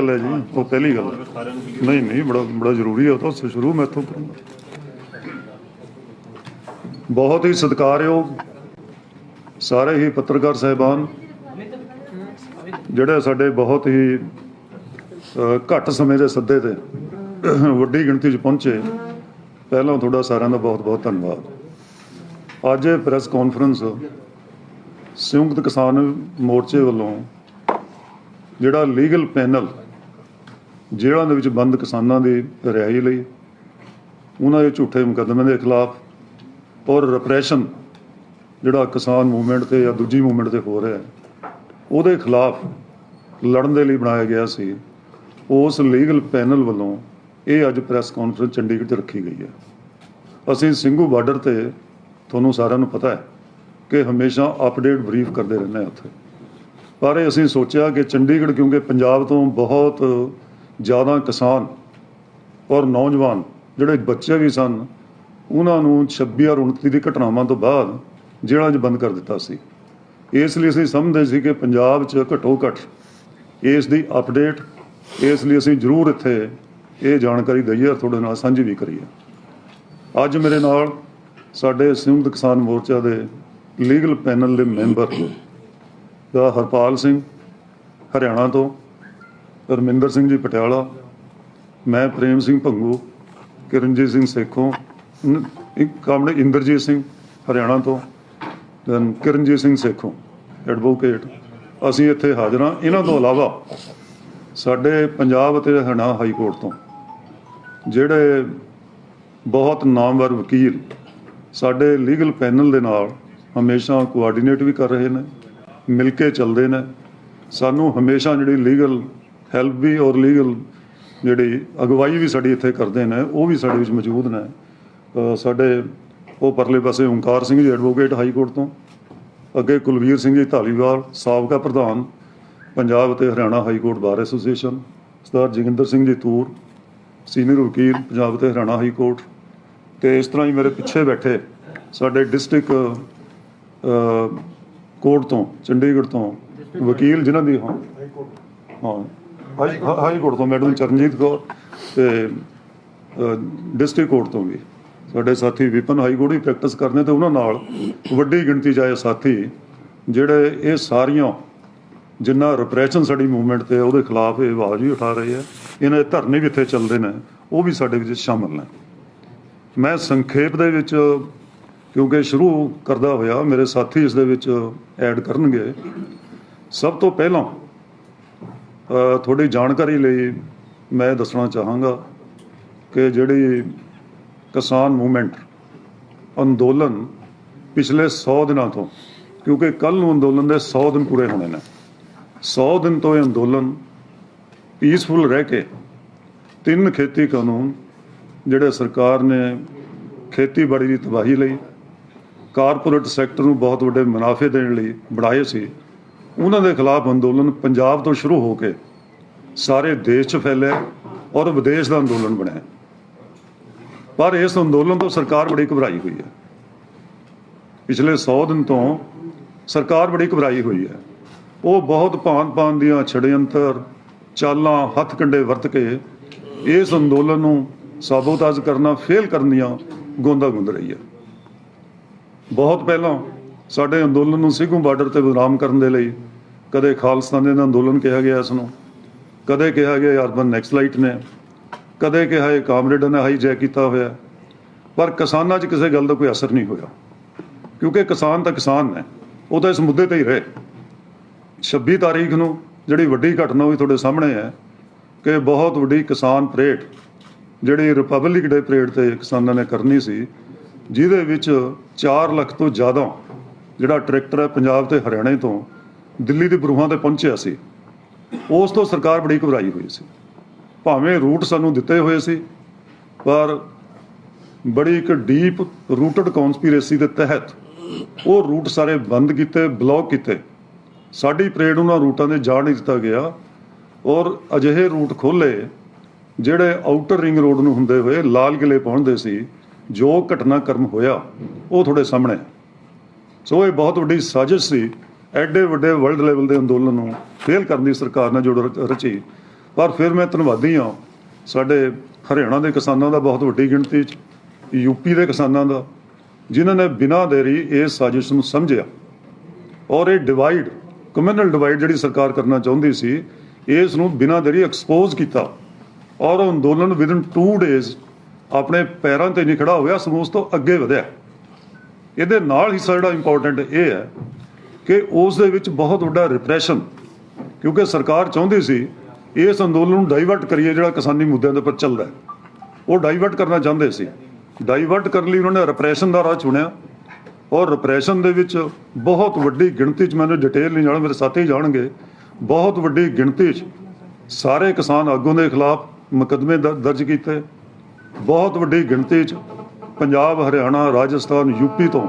है जी, वो पहली गल नहीं नहीं बड़ा बड़ा जरूरी है, तो शुरू मैं इत्थों करूँगा। बहुत ही सत्कारयोग सारे ही पत्रकार साहिबान ਜਿਹੜੇ ਸਾਡੇ ਬਹੁਤ ਹੀ ਘੱਟ ਸਮੇਂ ਦੇ ਸੱਦੇ ਤੇ ਵੱਡੀ ਗਿਣਤੀ 'ਚ ਪਹੁੰਚੇ, ਪਹਿਲਾਂ ਤੁਹਾਡਾ ਸਾਰਿਆਂ ਦਾ ਬਹੁਤ ਬਹੁਤ ਧੰਨਵਾਦ। ਅੱਜ ਇਹ ਪ੍ਰੈਸ ਕਾਨਫਰੰਸ ਸੰਯੁਕਤ ਕਿਸਾਨ ਮੋਰਚੇ ਵੱਲੋਂ ਜਿਹੜਾ ਲੀਗਲ ਪੈਨਲ ਜੇਲ੍ਹਾਂ ਦੇ ਵਿੱਚ ਬੰਦ ਕਿਸਾਨਾਂ ਦੀ ਰਿਹਾਈ ਲਈ, ਉਹਨਾਂ ਦੇ ਝੂਠੇ ਮੁਕੱਦਮਿਆਂ ਦੇ ਖਿਲਾਫ ਔਰ ਰਿਪਰੈਸ਼ਨ ਜਿਹੜਾ ਕਿਸਾਨ ਮੂਵਮੈਂਟ ਤੇ ਜਾਂ ਦੂਜੀ ਮੂਵਮੈਂਟ ਤੇ ਹੋ ਰਿਹਾ ਉਹਦੇ ਖਿਲਾਫ ਲੜਨ ਦੇ ਲਈ ਬਣਾਇਆ ਗਿਆ ਸੀ, ਉਸ ਲੀਗਲ ਪੈਨਲ ਵੱਲੋਂ ਇਹ ਅੱਜ ਪ੍ਰੈਸ ਕਾਨਫਰੰਸ ਚੰਡੀਗੜ੍ਹ 'ਚ ਰੱਖੀ ਗਈ ਹੈ। ਅਸੀਂ ਸਿੰਘੂ ਬਾਰਡਰ 'ਤੇ ਤੁਹਾਨੂੰ ਸਾਰਿਆਂ ਨੂੰ ਪਤਾ ਹੈ ਕਿ ਹਮੇਸ਼ਾ ਅਪਡੇਟ ਬਰੀਫ ਕਰਦੇ ਰਹਿੰਦੇ ਹਾਂ ਉੱਥੇ, ਪਰ ਇਹ ਅਸੀਂ ਸੋਚਿਆ ਕਿ ਚੰਡੀਗੜ੍ਹ ਕਿਉਂਕਿ ਪੰਜਾਬ ਤੋਂ ਬਹੁਤ ਜ਼ਿਆਦਾ ਕਿਸਾਨ ਔਰ ਨੌਜਵਾਨ ਜਿਹੜੇ ਬੱਚੇ ਵੀ ਸਨ, ਉਹਨਾਂ ਨੂੰ 26 ਔਰ 29 ਦੀ ਘਟਨਾਵਾਂ ਤੋਂ ਬਾਅਦ ਜੇਲ੍ਹਾਂ 'ਚ ਬੰਦ ਕਰ ਦਿੱਤਾ ਸੀ। ਇਸ ਲਈ ਅਸੀਂ ਸਮਝਦੇ ਸੀ ਕਿ ਪੰਜਾਬ 'ਚ ਘੱਟੋ ਘੱਟ ਇਸ ਦੀ ਅਪਡੇਟ, ਇਸ ਲਈ ਅਸੀਂ ਜ਼ਰੂਰ ਇੱਥੇ ਇਹ ਜਾਣਕਾਰੀ ਦਈਏ ਔਰ ਤੁਹਾਡੇ ਨਾਲ ਸਾਂਝੀ ਵੀ ਕਰੀਏ। ਅੱਜ ਮੇਰੇ ਨਾਲ ਸਾਡੇ ਸੰਯੁਕਤ ਕਿਸਾਨ ਮੋਰਚਾ ਦੇ ਲੀਗਲ ਪੈਨਲ ਦੇ ਮੈਂਬਰ ਦਾ ਹਰਪਾਲ ਸਿੰਘ ਹਰਿਆਣਾ ਤੋਂ, ਰਮਿੰਦਰ ਸਿੰਘ ਜੀ ਪਟਿਆਲਾ, ਮੈਂ ਪ੍ਰੇਮ ਸਿੰਘ ਭੰਗੂ, ਕਿਰਨਜੀਤ ਸਿੰਘ ਸੇਖੋਂ, ਇੱਕ ਕਾਮੜੇ ਇੰਦਰਜੀਤ ਸਿੰਘ ਹਰਿਆਣਾ ਤੋਂ, ਕਿਰਨਜੀਤ ਸਿੰਘ ਸੇਖੋਂ ਐਡਵੋਕੇਟ, ਅਸੀਂ ਇੱਥੇ ਹਾਜ਼ਰ ਹਾਂ। ਇਹਨਾਂ ਤੋਂ ਇਲਾਵਾ ਸਾਡੇ ਪੰਜਾਬ ਅਤੇ ਹਰਿਆਣਾ ਹਾਈ ਕੋਰਟ ਤੋਂ ਜਿਹੜੇ ਬਹੁਤ ਨਾਮਵਰ ਵਕੀਲ ਸਾਡੇ ਲੀਗਲ ਪੈਨਲ ਦੇ ਨਾਲ ਹਮੇਸ਼ਾ ਕੋਆਰਡੀਨੇਟ ਵੀ ਕਰ ਰਹੇ ਨੇ, ਮਿਲ ਕੇ ਚੱਲਦੇ ਨੇ, ਸਾਨੂੰ ਹਮੇਸ਼ਾ ਜਿਹੜੀ ਲੀਗਲ ਹੈਲਪ ਵੀ ਔਰ ਲੀਗਲ ਜਿਹੜੀ ਅਗਵਾਈ ਵੀ ਸਾਡੀ ਇੱਥੇ ਕਰਦੇ ਨੇ, ਉਹ ਵੀ ਸਾਡੇ ਵਿੱਚ ਮੌਜੂਦ ਨੇ। ਸਾਡੇ ਉਹ ਪਰਲੇ ਪਾਸੇ Onkar Singh ji advocate high court ਤੋਂ, ਅੱਗੇ ਕੁਲਵੀਰ ਸਿੰਘ ਜੀ ਧਾਲੀਵਾਲ ਸਾਬਕਾ ਪ੍ਰਧਾਨ ਪੰਜਾਬ ਅਤੇ Haryana high court bar association, Sardar Joginder Singh ji Toor senior ਵਕੀਲ ਪੰਜਾਬ ਅਤੇ ਹਰਿਆਣਾ ਹਾਈ ਕੋਰਟ, ਅਤੇ ਇਸ ਤਰ੍ਹਾਂ ਹੀ ਮੇਰੇ ਪਿੱਛੇ ਬੈਠੇ ਸਾਡੇ ਡਿਸਟ੍ਰਿਕਟ ਕੋਰਟ ਤੋਂ ਚੰਡੀਗੜ੍ਹ ਤੋਂ ਵਕੀਲ ਜਿਨ੍ਹਾਂ ਦੀ ਹਾਈ ਕੋਰਟ ਤੋਂ ਮੈਡਮ ਚਰਨਜੀਤ ਕੌਰ, ਅਤੇ ਡਿਸਟ੍ਰਿਕਟ ਕੋਰਟ ਤੋਂ ਵੀ ਸਾਡੇ ਸਾਥੀ ਵਿਪਨ ਹਾਈ ਕੋਰਟ ਵੀ ਪ੍ਰੈਕਟਿਸ ਕਰਦੇ, ਅਤੇ ਉਹਨਾਂ ਨਾਲ ਵੱਡੀ ਗਿਣਤੀ 'ਚ ਆਏ ਸਾਥੀ ਜਿਹੜੇ ਇਹ ਸਾਰੀਆਂ ਜਿੰਨਾ ਰਿਪਰੈਸ਼ਨ ਸਾਡੀ ਮੂਵਮੈਂਟ 'ਤੇ ਉਹਦੇ ਖਿਲਾਫ ਇਹ ਆਵਾਜ਼ ਵੀ ਉਠਾ ਰਹੇ ਆ, ਇਹਨਾਂ ਦੇ ਧਰਨੇ ਵੀ ਇੱਥੇ ਚੱਲਦੇ ਨੇ, ਉਹ ਵੀ ਸਾਡੇ ਵਿੱਚ ਸ਼ਾਮਲ ਨੇ। ਮੈਂ ਸੰਖੇਪ ਦੇ ਵਿੱਚ ਕਿਉਂਕਿ ਸ਼ੁਰੂ ਕਰਦਾ ਹੋਇਆ, ਮੇਰੇ ਸਾਥੀ ਇਸ ਦੇ ਵਿੱਚ ਐਡ ਕਰਨਗੇ। ਸਭ ਤੋਂ ਪਹਿਲਾਂ ਤੁਹਾਡੀ ਜਾਣਕਾਰੀ ਲਈ ਮੈਂ ਦੱਸਣਾ ਚਾਹਾਂਗਾ ਕਿ ਜਿਹੜੀ ਕਿਸਾਨ ਮੂਵਮੈਂਟ ਅੰਦੋਲਨ ਪਿਛਲੇ 100 ਦਿਨਾਂ ਤੋਂ, ਕਿਉਂਕਿ ਕੱਲ੍ਹ ਨੂੰ ਅੰਦੋਲਨ ਦੇ 100 ਦਿਨ ਪੂਰੇ ਹੋਣੇ ਨੇ, 100 ਦਿਨ ਤੋਂ ਇਹ ਅੰਦੋਲਨ ਪੀਸਫੁਲ ਰਹਿ ਕੇ 3 ਖੇਤੀ ਕਾਨੂੰਨ ਜਿਹੜੇ ਸਰਕਾਰ ਨੇ ਖੇਤੀਬਾੜੀ ਦੀ ਤਬਾਹੀ ਲਈ, ਕਾਰਪੋਰੇਟ ਸੈਕਟਰ ਨੂੰ ਬਹੁਤ ਵੱਡੇ ਮੁਨਾਫੇ ਦੇਣ ਲਈ ਬਣਾਏ ਸੀ, ਉਹਨਾਂ ਦੇ ਖਿਲਾਫ ਅੰਦੋਲਨ ਪੰਜਾਬ ਤੋਂ ਸ਼ੁਰੂ ਹੋ ਕੇ ਸਾਰੇ ਦੇਸ਼ 'ਚ ਫੈਲਿਆ ਔਰ ਵਿਦੇਸ਼ ਦਾ ਅੰਦੋਲਨ ਬਣਿਆ। ਪਰ ਇਸ ਅੰਦੋਲਨ ਤੋਂ ਸਰਕਾਰ ਬੜੀ ਘਬਰਾਈ ਹੋਈ ਹੈ। ਪਿਛਲੇ 100 ਦਿਨ ਤੋਂ ਸਰਕਾਰ ਬੜੀ ਘਬਰਾਈ ਹੋਈ ਹੈ। ਉਹ ਬਹੁਤ ਭਾਂਤ-ਭਾਂਤ ਦੀਆਂ ਛੜਯੰਤਰ ਚਾਲਾਂ ਹੱਥ ਕੰਡੇ ਵਰਤ ਕੇ ਇਸ ਅੰਦੋਲਨ ਨੂੰ ਸਾਬੋਤਾਜ ਕਰਨਾ, ਫੇਲ ਕਰਨ ਦੀਆਂ ਗੋਂਦਾਂ ਗੁੰਦ ਰਹੀ ਹੈ। ਬਹੁਤ ਪਹਿਲਾਂ ਸਾਡੇ ਅੰਦੋਲਨ ਨੂੰ ਸਿੰਘੂ ਬਾਰਡਰ 'ਤੇ ਬਦਨਾਮ ਕਰਨ ਦੇ ਲਈ ਕਦੇ ਖਾਲਿਸਤਾਨੀ ਦਾ ਅੰਦੋਲਨ ਕਿਹਾ ਗਿਆ, ਇਸ ਨੂੰ ਕਦੇ ਕਿਹਾ ਗਿਆ ਅਰਬਨ ਨੈਕਸਲਾਈਟ ਨੇ, ਕਦੇ ਕਿਹਾ ਇਹ ਕਾਮਰੇਡਾਂ ਨੇ ਹਾਈਜੈਕ ਕੀਤਾ ਹੋਇਆ, ਪਰ ਕਿਸਾਨਾਂ 'ਚ ਕਿਸੇ ਗੱਲ ਦਾ ਕੋਈ ਅਸਰ ਨਹੀਂ ਹੋਇਆ, ਕਿਉਂਕਿ ਕਿਸਾਨ ਤਾਂ ਕਿਸਾਨ ਨੇ, ਉਹ ਤਾਂ ਇਸ ਮੁੱਦੇ 'ਤੇ ਹੀ ਰਹੇ। 26 ਤਾਰੀਖ ਨੂੰ ਜਿਹੜੀ ਵੱਡੀ ਘਟਨਾ ਹੋਈ ਤੁਹਾਡੇ ਸਾਹਮਣੇ ਹੈ ਕਿ ਬਹੁਤ ਵੱਡੀ ਕਿਸਾਨ ਪਰੇਡ ਜਿਹੜੀ ਰਿਪਬਲਿਕ ਡੇ ਪਰੇਡ 'ਤੇ ਕਿਸਾਨਾਂ ਨੇ ਕਰਨੀ ਸੀ, ਜਿਹਦੇ ਵਿੱਚ 4 ਲੱਖ ਤੋਂ ਜ਼ਿਆਦਾ ਜਿਹੜਾ ਟਰੈਕਟਰ ਹੈ ਪੰਜਾਬ ਤੇ ਹਰਿਆਣੇ ਤੋਂ ਦਿੱਲੀ ਦੇ ਬਰੂਹਾਂ 'ਤੇ ਪਹੁੰਚਿਆ ਸੀ। ਉਸ ਤੋਂ ਸਰਕਾਰ ਬੜੀ ਘਬਰਾਈ ਹੋਈ ਸੀ। ਭਾਵੇਂ ਰੂਟ ਸਾਨੂੰ ਦਿੱਤੇ ਹੋਏ ਸੀ, ਪਰ ਬੜੀ ਇੱਕ ਡੀਪ ਰੂਟਡ ਕੌਨਸਪੀਰੇਸੀ ਦੇ ਤਹਿਤ ਉਹ ਰੂਟ ਸਾਰੇ ਬੰਦ ਕੀਤੇ, ਬਲੌਕ ਕੀਤੇ। ਸਾਡੀ ਪਰੇਡ ਉਹਨਾਂ ਰੂਟਾਂ 'ਤੇ ਜਾਣ ਨਹੀਂ ਦਿੱਤਾ ਗਿਆ, ਔਰ ਅਜਿਹੇ ਰੂਟ ਖੋਲ੍ਹੇ ਜਿਹੜੇ ਆਊਟਰ ਰਿੰਗ ਰੋਡ ਨੂੰ ਹੁੰਦੇ ਹੋਏ ਲਾਲ ਕਿਲੇ ਪਹੁੰਚਦੇ ਸੀ। ਜੋ ਘਟਨਾਕ੍ਰਮ ਹੋਇਆ ਉਹ ਤੁਹਾਡੇ ਸਾਹਮਣੇ। ਸੋ ਇਹ ਬਹੁਤ ਵੱਡੀ ਸਾਜ਼ਿਸ਼ ਸੀ, ਐਡੇ ਵੱਡੇ ਵਰਲਡ ਲੈਵਲ ਦੇ ਅੰਦੋਲਨ ਨੂੰ ਫੇਲ ਕਰਨ ਦੀ ਸਰਕਾਰ ਨੇ ਜੋ ਰਚੀ। पर फिर मैं धन्नवादी हाँ साडे हरियाणा के किसानों का बहुत वड्डी गिणती यूपी के किसानों का जिन्होंने बिना देरी इस साजिश नूं समझिया और ये डिवाइड कम्यूनल डिवाइड जिहड़ी सरकार करना चाहुंदी सी इस नूं बिना देरी एक्सपोज किया और अंदोलन विदिन 2 डेज़ अपने पैरों ते नहीं खड़ा होया सगों उस तो अगे वधिया। ਇਹਦੇ ਨਾਲ ਹਿੱਸਾ ਜਿਹੜਾ ਇੰਪੋਰਟੈਂਟ ਇਹ ਹੈ ਕਿ ਉਸ ਦੇ ਵਿੱਚ ਬਹੁਤ ਵੱਡਾ ਰਿਪਰੈਸ਼ਨ ਕਿਉਂਕਿ ਸਰਕਾਰ ਚਾਹੁੰਦੀ ਸੀ ਇਸ ਅੰਦੋਲਨ ਨੂੰ ਡਾਈਵਰਟ ਕਰੀਏ ਜਿਹੜਾ ਕਿਸਾਨੀ ਮੁੱਦਿਆਂ ਦੇ ਉੱਪਰ ਚੱਲਦਾ ਉਹ ਡਾਈਵਰਟ ਕਰਨਾ ਚਾਹੁੰਦੇ ਸੀ। ਡਾਈਵਰਟ ਕਰਨ ਲਈ ਉਹਨਾਂ ਨੇ ਰਿਪਰੈਸ਼ਨ ਦਾ ਰਾਹ ਚੁਣਿਆ ਔਰ ਰਿਪਰੈਸ਼ਨ ਦੇ ਵਿੱਚ ਬਹੁਤ ਵੱਡੀ ਗਿਣਤੀ 'ਚ ਮੈਨੂੰ ਡਿਟੇਲ ਨਹੀਂ ਜਾਣਾ ਮੇਰੇ ਸਾਥੀ ਜਾਣਗੇ ਬਹੁਤ ਵੱਡੀ ਗਿਣਤੀ 'ਚ ਸਾਰੇ ਕਿਸਾਨ ਆਗੂਆਂ ਦੇ ਖਿਲਾਫ ਮੁਕੱਦਮੇ ਦਰਜ ਕੀਤੇ। ਬਹੁਤ ਵੱਡੀ ਗਿਣਤੀ 'ਚ पंजाब हरियाणा राजस्थान यूपी तो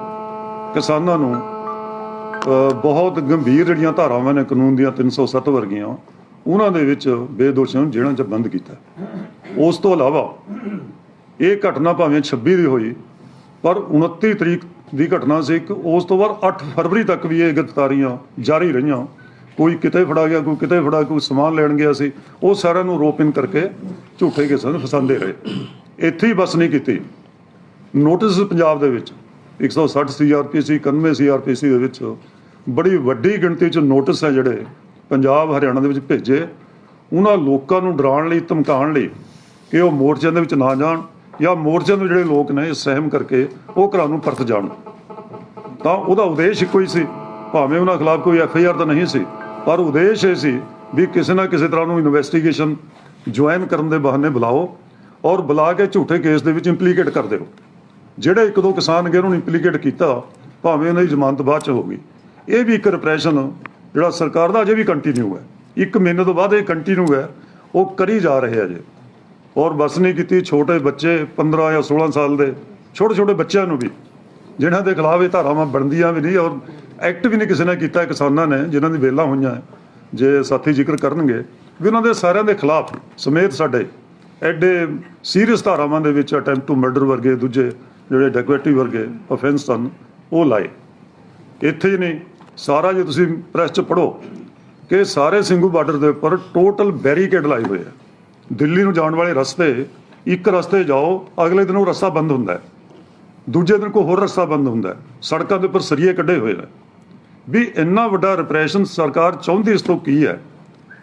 किसानों नूं बहुत गंभीर जिहड़ियां धारावां ने कानून दियां 307 वर्गियां उन्हां दे विच बेदोशियां नूं जेल੍ਹਾਂ 'ਚ बंद कीता। उस तो इलावा ये घटना भावें 26 दी होई पर 29 तरीक की घटना सी उस तो बाद 8 फरवरी तक भी ये गिरफ्तारियां जारी रहियां। कोई किते फड़ा गया कोई किते फड़ा कोई समान लैण गया सी वो सारिਆਂ ਨੂੰ रोप इन करके झूठे केसां नूं फसांदे रहे। ਇੱਥੇ ही बस नहीं कीती नोटिस पंजाब दे विच 160 CRPC 91 CRPC दे विच बड़ी वड्डी गिणती च नोटिस है जिहड़े पंजाब हरियाणा दे विच भेजे उन्हां लोकां नूं डराउण लई धमकाउण लई कि वो मोर्चਿਆਂ ਦੇ ਵਿੱਚ ना जाण या मोर्चਿਆਂ ਦੇ ਜਿਹੜੇ ਲੋਕ ਨੇ सहम करके वो घरां नूं परत जाण। ਤਾਂ ਉਹਦਾ ਉਦੇਸ਼ ਇੱਕੋ ਹੀ ਸੀ ਭਾਵੇਂ ਉਹਨਾਂ ਖਿਲਾਫ ਕੋਈ FIR ਤਾਂ ਨਹੀਂ ਸੀ ਪਰ ਉਦੇਸ਼ ਇਹ ਸੀ ਵੀ ਕਿਸੇ ਨਾ ਕਿਸੇ ਤਰ੍ਹਾਂ ਨੂੰ ਇਨਵੈਸਟੀਗੇਸ਼ਨ ਜੁਆਇਨ ਕਰਨ ਦੇ ਬਹਾਨੇ ਬੁਲਾਓ ਔਰ ਬੁਲਾ ਕੇ ਝੂਠੇ ਕੇਸ ਦੇ ਵਿੱਚ ਇੰਪਲੀਕੇਟ ਕਰ ਦਿਓ। ਜਿਹੜੇ ਇੱਕ ਦੋ ਕਿਸਾਨ ਗਏ ਉਹਨੂੰ ਇੰਪਲੀਕੇਟ ਕੀਤਾ ਭਾਵੇਂ ਉਹਨਾਂ ਦੀ ਜ਼ਮਾਨਤ ਬਾਅਦ 'ਚ ਹੋ ਗਈ। ਇਹ ਵੀ ਇੱਕ ਰਿਪਰੈਸ਼ਨ ਜਿਹੜਾ ਸਰਕਾਰ ਦਾ ਅਜੇ ਵੀ ਕੰਟੀਨਿਊ ਹੈ 1 ਮਹੀਨੇ ਤੋਂ ਬਾਅਦ ਇਹ ਕੰਟੀਨਿਊ ਹੈ ਉਹ ਕਰੀ ਜਾ ਰਹੇ ਅਜੇ ਔਰ ਬਸ ਨਹੀਂ ਕੀਤੀ। ਛੋਟੇ ਬੱਚੇ 15 ਜਾਂ 16 ਸਾਲ ਦੇ ਛੋਟੇ ਛੋਟੇ ਬੱਚਿਆਂ ਨੂੰ ਵੀ ਜਿਨ੍ਹਾਂ ਦੇ ਖਿਲਾਫ ਇਹ ਧਾਰਾਵਾਂ ਬਣਦੀਆਂ ਵੀ ਨਹੀਂ ਔਰ ਐਕਟ ਵੀ ਨਹੀਂ ਕਿਸੇ ਨੇ ਕੀਤਾ ਕਿਸਾਨਾਂ ਨੇ ਜਿਨ੍ਹਾਂ ਦੀ ਵੇਲਾਂ ਹੋਈਆਂ ਜੇ ਸਾਥੀ ਜ਼ਿਕਰ ਕਰਨਗੇ ਵੀ ਉਹਨਾਂ ਦੇ ਸਾਰਿਆਂ ਦੇ ਖਿਲਾਫ ਸਮੇਤ ਸਾਡੇ ਐਡੇ ਸੀਰੀਅਸ ਧਾਰਾਵਾਂ ਦੇ ਵਿੱਚ ਅਟੈਂਪਟ ਟੂ ਮਰਡਰ ਵਰਗੇ ਦੂਜੇ ਜਿਹੜੇ ਡੈਕੁਇਟੀ ਵਰਗੇ ਅਫੈਂਸ ਸਨ ਉਹ ਲਾਏ। ਇੱਥੇ ਹੀ ਨਹੀਂ ਸਾਰਾ ਜੇ ਤੁਸੀਂ ਪ੍ਰੈਸ 'ਚ ਪੜ੍ਹੋ ਕਿ ਸਾਰੇ ਸਿੰਘੂ ਬਾਰਡਰ ਦੇ ਉੱਪਰ ਟੋਟਲ ਬੈਰੀਕੇਡ ਲਾਏ ਹੋਏ ਆ। ਦਿੱਲੀ ਨੂੰ ਜਾਣ ਵਾਲੇ ਰਸਤੇ ਇੱਕ ਰਸਤੇ ਜਾਓ ਅਗਲੇ ਦਿਨ ਉਹ ਰਸਤਾ ਬੰਦ ਹੁੰਦਾ ਦੂਜੇ ਦਿਨ ਕੋਈ ਹੋਰ ਰਸਤਾ ਬੰਦ ਹੁੰਦਾ ਸੜਕਾਂ ਦੇ ਉੱਪਰ ਸਰੀਏ ਕੱਢੇ ਹੋਏ ਨੇ ਵੀ ਇੰਨਾ ਵੱਡਾ ਰਿਪਰੈਸ਼ਨ ਸਰਕਾਰ ਚਾਹੁੰਦੀ ਇਸ ਤੋਂ ਕੀ ਹੈ।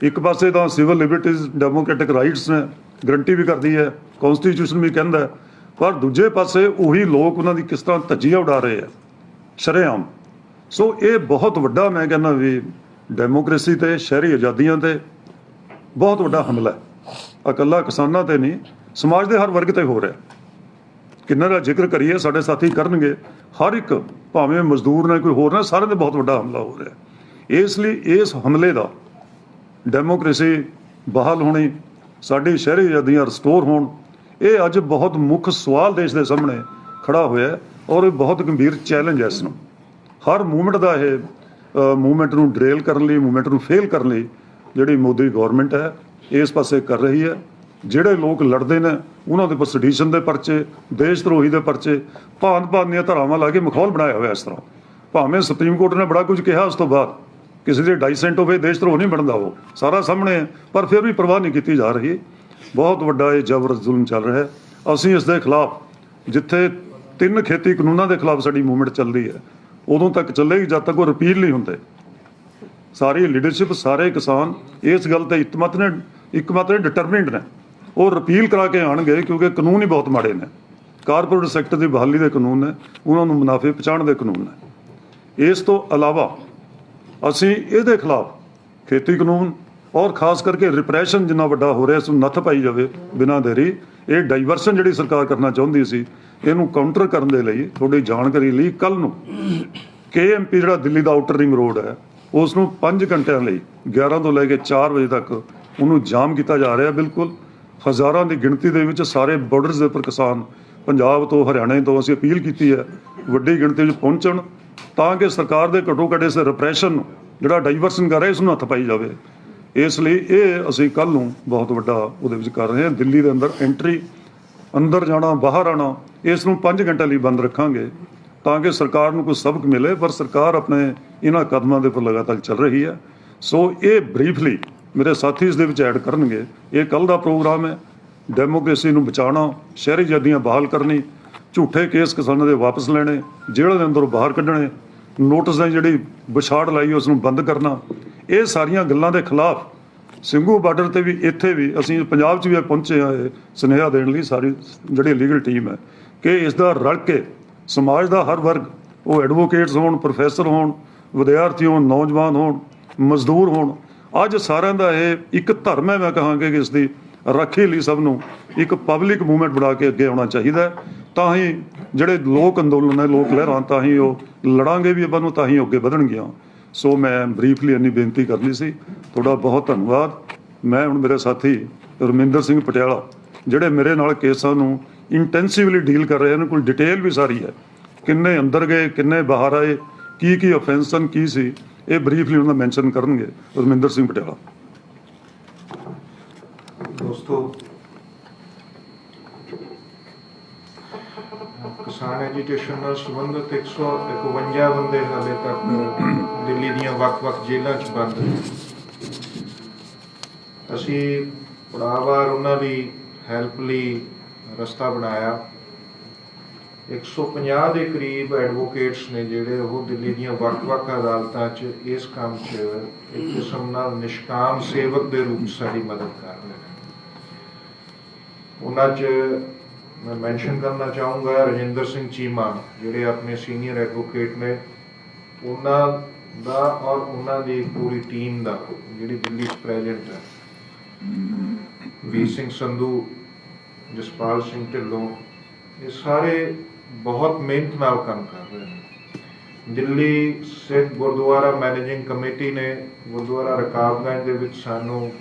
ਇੱਕ ਪਾਸੇ ਤਾਂ ਸਿਵਲ ਲਿਬਰਟੀਜ਼ ਡੈਮੋਕ੍ਰੈਟਿਕ ਰਾਈਟਸ ਨੇ ਗਰੰਟੀ ਵੀ ਕਰਦੀ ਹੈ ਕੌਂਸਟੀਟਿਊਸ਼ਨ ਵੀ ਕਹਿੰਦਾ ਪਰ ਦੂਜੇ ਪਾਸੇ ਉਹੀ ਲੋਕ ਉਹਨਾਂ ਦੀ ਕਿਸ ਤਰ੍ਹਾਂ ਧੱਜੀਆਂ ਉਡਾ ਰਹੇ ਆ ਸ਼ਰੇਆਮ। ਸੋ ਇਹ ਬਹੁਤ ਵੱਡਾ ਮੈਂ ਕਹਿੰਦਾ ਵੀ ਡੈਮੋਕ੍ਰੇਸੀ ਤੇ ਸ਼ਹਿਰੀ ਆਜ਼ਾਦੀਆਂ ਤੇ ਬਹੁਤ ਵੱਡਾ ਹਮਲਾ ਹੈ। ਇਕੱਲਾ ਕਿਸਾਨਾਂ ਤੇ ਨਹੀਂ ਸਮਾਜ ਦੇ ਹਰ ਵਰਗ ਤੇ ਹੋ ਰਿਹਾ। ਕਿੰਨਾ ਦਾ ਜ਼ਿਕਰ ਕਰੀਏ ਸਾਡੇ ਸਾਥੀ ਕਰਨਗੇ ਹਰ ਇੱਕ ਭਾਵੇਂ ਮਜ਼ਦੂਰ ਨੇ ਕੋਈ ਹੋਰ ਨੇ ਸਾਰਿਆਂ ਤੇ ਬਹੁਤ ਵੱਡਾ ਹਮਲਾ ਹੋ ਰਿਹਾ। ਇਸ ਲਈ ਇਸ ਹਮਲੇ ਦਾ ਡੈਮੋਕ੍ਰੇਸੀ ਬਹਾਲ ਹੋਣੀ ਸਾਡੀ ਸ਼ਹਿਰੀ ਆਜ਼ਾਦੀਆਂ ਰਿਸਟੋਰ ਹੋਣ ਇਹ ਅੱਜ ਬਹੁਤ ਮੁੱਖ ਸਵਾਲ ਦੇਸ਼ ਦੇ ਸਾਹਮਣੇ ਖੜਾ ਹੋਇਆ ਔਰ ਇਹ ਬਹੁਤ ਗੰਭੀਰ ਚੈਲੰਜ ਹੈ। ਇਸ ਨੂੰ ਹਰ ਮੂਵਮੈਂਟ ਦਾ ਇਹ ਮੂਵਮੈਂਟ ਨੂੰ ਡਰੇਲ ਕਰਨ ਲਈ ਮੂਵਮੈਂਟ ਨੂੰ ਫੇਲ ਕਰਨ ਲਈ ਜਿਹੜੀ ਮੋਦੀ ਗੌਰਮੈਂਟ ਹੈ ਇਸ ਪਾਸੇ ਕਰ ਰਹੀ ਹੈ। ਜਿਹੜੇ ਲੋਕ ਲੜਦੇ ਨੇ ਉਹਨਾਂ ਦੇ ਉੱਪਰ ਸੈਡੀਸ਼ਨ ਦੇ ਪਰਚੇ ਦੇਸ਼ ਧਰੋਹੀ ਦੇ ਪਰਚੇ ਭਾਂਤ ਦੀਆਂ ਧਾਰਾਵਾਂ ਲਾ ਕੇ ਮਖੌਲ ਬਣਾਇਆ ਹੋਇਆ। ਇਸ ਤਰ੍ਹਾਂ ਭਾਵੇਂ ਸੁਪਰੀਮ ਕੋਰਟ ਨੇ ਬੜਾ ਕੁਝ ਕਿਹਾ ਉਸ ਤੋਂ ਬਾਅਦ ਕਿਸੇ ਦੇ 2.5 ਸੈਂਟ ਹੋਵੇ ਦੇਸ਼ ਧਰੋਹ ਨਹੀਂ ਬਣਦਾ ਉਹ ਸਾਰਾ ਸਾਹਮਣੇ ਹੈ ਪਰ ਫਿਰ ਵੀ ਪਰਵਾਹ ਨਹੀਂ ਕੀਤੀ ਜਾ ਰਹੀ। ਬਹੁਤ ਵੱਡਾ ਇਹ ਜ਼ਬਰ ਜ਼ੁਲਮ ਚੱਲ ਰਿਹਾ ਹੈ। ਅਸੀਂ ਇਸ ਦੇ ਖਿਲਾਫ ਜਿੱਥੇ 3 ਖੇਤੀ ਕਾਨੂੰਨਾਂ ਦੇ ਖਿਲਾਫ ਸਾਡੀ ਮੂਵਮੈਂਟ ਚੱਲਦੀ ਹੈ ਉਦੋਂ ਤੱਕ ਚੱਲੇਗੀ ਜਦ ਤੱਕ ਉਹ ਰਿਪੀਲ ਨਹੀਂ ਹੁੰਦੇ। ਸਾਰੀ ਲੀਡਰਸ਼ਿਪ ਸਾਰੇ ਕਿਸਾਨ ਇਸ ਗੱਲ ਤੇ ਇੱਕਮਤ ਡਿਟਰਮਿਨਡ ਨੇ ਉਹ ਰਿਪੀਲ ਕਰਾ ਕੇ ਆਉਣਗੇ ਕਿਉਂਕਿ ਕਾਨੂੰਨ ਹੀ ਬਹੁਤ ਮਾੜੇ ਨੇ। ਕਾਰਪੋਰੇਟ ਸੈਕਟਰ ਦੀ ਬਹਾਲੀ ਦੇ ਕਾਨੂੰਨ ਨੇ ਉਹਨਾਂ ਨੂੰ ਮੁਨਾਫੇ ਪਹੁੰਚਾਉਣ ਦੇ ਕਾਨੂੰਨ ਨੇ। ਇਸ ਤੋਂ ਇਲਾਵਾ ਅਸੀਂ ਇਹਦੇ ਖਿਲਾਫ ਖੇਤੀ ਕਾਨੂੰਨ ਔਰ ਖਾਸ ਕਰਕੇ ਰਿਪਰੈਸ਼ਨ ਜਿੰਨਾ ਵੱਡਾ ਹੋ ਰਿਹਾ ਇਸ ਨੂੰ ਨੱਥ ਪਾਈ ਜਾਵੇ ਬਿਨਾਂ ਦੇਰੀ। ਇਹ ਡਾਈਵਰਸ਼ਨ ਜਿਹੜੀ ਸਰਕਾਰ ਕਰਨਾ ਚਾਹੁੰਦੀ ਸੀ ਇਹਨੂੰ ਕਾਊਂਟਰ ਕਰਨ ਦੇ ਲਈ ਤੁਹਾਡੀ ਜਾਣਕਾਰੀ ਲਈ ਕੱਲ੍ਹ ਨੂੰ KMP ਜਿਹੜਾ ਦਿੱਲੀ ਦਾ ਆਊਟਰ ਰਿੰਗ ਰੋਡ ਹੈ ਉਸ ਨੂੰ 5 ਘੰਟਿਆਂ ਲਈ 11 ਤੋਂ ਲੈ ਕੇ 4 ਵਜੇ ਤੱਕ ਉਹਨੂੰ ਜਾਮ ਕੀਤਾ ਜਾ ਰਿਹਾ। ਬਿਲਕੁਲ ਹਜ਼ਾਰਾਂ ਦੀ ਗਿਣਤੀ ਦੇ ਵਿੱਚ ਸਾਰੇ ਬਾਰਡਰਸ ਦੇ ਉੱਪਰ ਕਿਸਾਨ ਪੰਜਾਬ ਤੋਂ ਹਰਿਆਣੇ ਤੋਂ ਅਸੀਂ ਅਪੀਲ ਕੀਤੀ ਹੈ ਵੱਡੀ ਗਿਣਤੀ ਵਿੱਚ ਪਹੁੰਚਣ ਤਾਂ ਕਿ ਸਰਕਾਰ ਦੇ ਘੱਟੋ ਘੱਟ ਇਸ ਰਿਪਰੈਸ਼ਨ ਨੂੰ ਜਿਹੜਾ ਡਾਈਵਰਸ਼ਨ ਕਰ ਰਿਹਾ ਇਸ ਨੂੰ ਹੱਥ ਪਾਈ ਜਾਵੇ। ਇਸ ਲਈ ਇਹ ਅਸੀਂ ਕੱਲ੍ਹ ਨੂੰ ਬਹੁਤ ਵੱਡਾ ਉਹਦੇ ਵਿੱਚ ਕਰ ਰਹੇ ਹਾਂ। ਦਿੱਲੀ ਦੇ ਅੰਦਰ ਐਂਟਰੀ ਅੰਦਰ ਜਾਣਾ ਬਾਹਰ ਆਉਣਾ ਇਸ ਨੂੰ 5 ਘੰਟੇ ਲਈ ਬੰਦ ਰੱਖਾਂਗੇ ਤਾਂ ਕਿ ਸਰਕਾਰ ਨੂੰ ਕੋਈ ਸਬਕ ਮਿਲੇ ਪਰ ਸਰਕਾਰ ਆਪਣੇ ਇਹਨਾਂ ਕਦਮਾਂ ਦੇ ਉੱਪਰ ਲਗਾਤਾਰ ਚੱਲ ਰਹੀ ਹੈ। ਸੋ ਇਹ ਬਰੀਫਲੀ ਮੇਰੇ ਸਾਥੀ ਇਸ ਦੇ ਵਿੱਚ ਐਡ ਕਰਨਗੇ। ਇਹ ਕੱਲ੍ਹ ਦਾ ਪ੍ਰੋਗਰਾਮ ਹੈ। ਡੈਮੋਕ੍ਰੇਸੀ ਨੂੰ ਬਚਾਉਣਾ, ਸ਼ਹਿਰੀ ਆਜ਼ਾਦੀਆਂ ਬਹਾਲ ਕਰਨੀ, ਝੂਠੇ ਕੇਸ ਕਿਸਾਨਾਂ ਦੇ ਵਾਪਸ ਲੈਣੇ, ਜੇਲ੍ਹਾਂ ਦੇ ਅੰਦਰੋਂ ਬਾਹਰ ਕੱਢਣੇ, ਨੋਟਿਸ ਦੀ ਜਿਹੜੀ ਵਿਛਾੜ ਲਾਈ ਉਸ ਨੂੰ ਬੰਦ ਕਰਨਾ, ਇਹ ਸਾਰੀਆਂ ਗੱਲਾਂ ਦੇ ਖਿਲਾਫ ਸਿੰਘੂ ਬਾਰਡਰ ਤੇ ਵੀ, ਇੱਥੇ ਵੀ ਅਸੀਂ ਪੰਜਾਬ 'ਚ ਵੀ ਪਹੁੰਚੇ ਹਾਂ ਇਹ ਸੁਨੇਹਾ ਦੇਣ ਲਈ। ਸਾਰੀ ਜਿਹੜੀ ਲੀਗਲ ਟੀਮ ਹੈ ਕਿ ਇਸ ਦਾ ਰਲ ਕੇ ਸਮਾਜ ਦਾ ਹਰ ਵਰਗ, ਉਹ ਐਡਵੋਕੇਟਸ ਹੋਣ, ਪ੍ਰੋਫੈਸਰ ਹੋਣ, ਵਿਦਿਆਰਥੀ ਹੋਣ, ਨੌਜਵਾਨ ਹੋਣ, ਮਜ਼ਦੂਰ ਹੋਣ, ਅੱਜ ਸਾਰਿਆਂ ਦਾ ਇਹ ਇੱਕ ਧਰਮ ਹੈ। ਮੈਂ ਕਹਾਂਗਾ ਕਿ ਇਸ ਦੀ ਰਾਖੀ ਲਈ ਸਭ ਨੂੰ ਇੱਕ ਪਬਲਿਕ ਮੂਵਮੈਂਟ ਬਣਾ ਕੇ ਅੱਗੇ ਆਉਣਾ ਚਾਹੀਦਾ। ਤਾਂ ਹੀ ਜਿਹੜੇ ਲੋਕ ਅੰਦੋਲਨ ਹੈ, ਲੋਕ ਲਹਿਰਾਂ, ਤਾਂ ਹੀ ਉਹ ਲੜਾਂਗੇ ਵੀ ਆਪਾਂ ਨੂੰ, ਤਾਂ ਹੀ ਅੱਗੇ ਵਧਣਗੀਆਂ। ਸੋ ਮੈਂ ਬਰੀਫਲੀ ਇੰਨੀ ਬੇਨਤੀ ਕਰਨੀ ਸੀ। ਤੁਹਾਡਾ ਬਹੁਤ ਧੰਨਵਾਦ। ਮੈਂ ਹੁਣ ਮੇਰੇ ਸਾਥੀ ਰਮਿੰਦਰ ਸਿੰਘ ਪਟਿਆਲਾ, ਜਿਹੜੇ ਮੇਰੇ ਨਾਲ ਕੇਸਾਂ ਨੂੰ ਇੰਟੈਂਸਿਵਲੀ ਡੀਲ ਕਰ ਰਹੇ ਹਨ, ਕੋਲ ਡਿਟੇਲ ਵੀ ਸਾਰੀ ਹੈ, ਕਿੰਨੇ ਅੰਦਰ ਗਏ, ਕਿੰਨੇ ਬਾਹਰ ਆਏ, ਕੀ ਔਫੈਂਸਨ ਕੀ ਸੀ, ਇਹ ਬਰੀਫਲੀ ਉਹਨਾਂ ਦਾ ਮੈਂਸ਼ਨ ਕਰਨਗੇ। ਰਮਿੰਦਰ ਸਿੰਘ ਪਟਿਆਲਾ। ਦੋਸਤੋ, ਕਿਸਾਨ ਐਜੀਟੇਸ਼ਨ ਨਾਲ ਸੰਬੰਧਿਤ 151 ਬੰਦੇ ਹਾਲੇ ਤੱਕ ਦਿੱਲੀ ਦੀਆਂ ਵੱਖ-ਵੱਖ ਜੇਲ੍ਹਾਂ 'ਚ ਬੰਦ ਨੇ। ਅਸੀਂ ਪੜਾਵਾਰ ਉਹਨਾਂ ਦੀ ਹੈਲਪ ਲਈ ਰਸਤਾ ਬਣਾਇਆ। 150 ਦੇ ਕਰੀਬ ਐਡਵੋਕੇਟਸ ਨੇ ਜਿਹੜੇ ਉਹ ਦਿੱਲੀ ਦੀਆਂ ਵੱਖ-ਵੱਖ ਅਦਾਲਤਾਂ 'ਚ ਇਸ ਕੰਮ 'ਚ ਇੱਕ ਕਿਸਮ ਨਾਲ ਨਿਸ਼ਕਾਮ ਸੇਵਕ ਦੇ ਰੂਪ 'ਚ ਸਾਡੀ ਮਦਦ ਕਰ ਰਹੇ ਨੇ। ਉਹਨਾਂ 'ਚ ਮੈਂ ਮੈਂਸ਼ਨ ਕਰਨਾ ਚਾਹੂੰਗਾ ਰਜਿੰਦਰ ਸਿੰਘ ਚੀਮਾ, ਜਿਹੜੇ ਆਪਣੇ ਸੀਨੀਅਰ ਐਡਵੋਕੇਟ ਨੇ, ਉਹਨਾਂ ਦਾ ਔਰ ਉਹਨਾਂ ਦੀ ਪੂਰੀ ਟੀਮ ਦਾ ਜਿਹੜੀ ਦਿੱਲੀ 'ਚ ਪ੍ਰੈਜ਼ੈਂਟ ਹੈ, ਵੀਰ ਸਿੰਘ ਸੰਧੂ, ਜਸਪਾਲ ਸਿੰਘ ਢਿੱਲੋਂ, ਇਹ ਸਾਰੇ ਬਹੁਤ ਮਿਹਨਤ ਨਾਲ ਕੰਮ ਕਰ ਰਹੇ ਨੇ। ਦਿੱਲੀ ਸਿੱਖ ਗੁਰਦੁਆਰਾ ਮੈਨੇਜਿੰਗ ਕਮੇਟੀ ਨੇ ਗੁਰਦੁਆਰਾ ਰਕਾਬਗੰਜ ਦੇ ਵਿੱਚ ਸਾਨੂੰ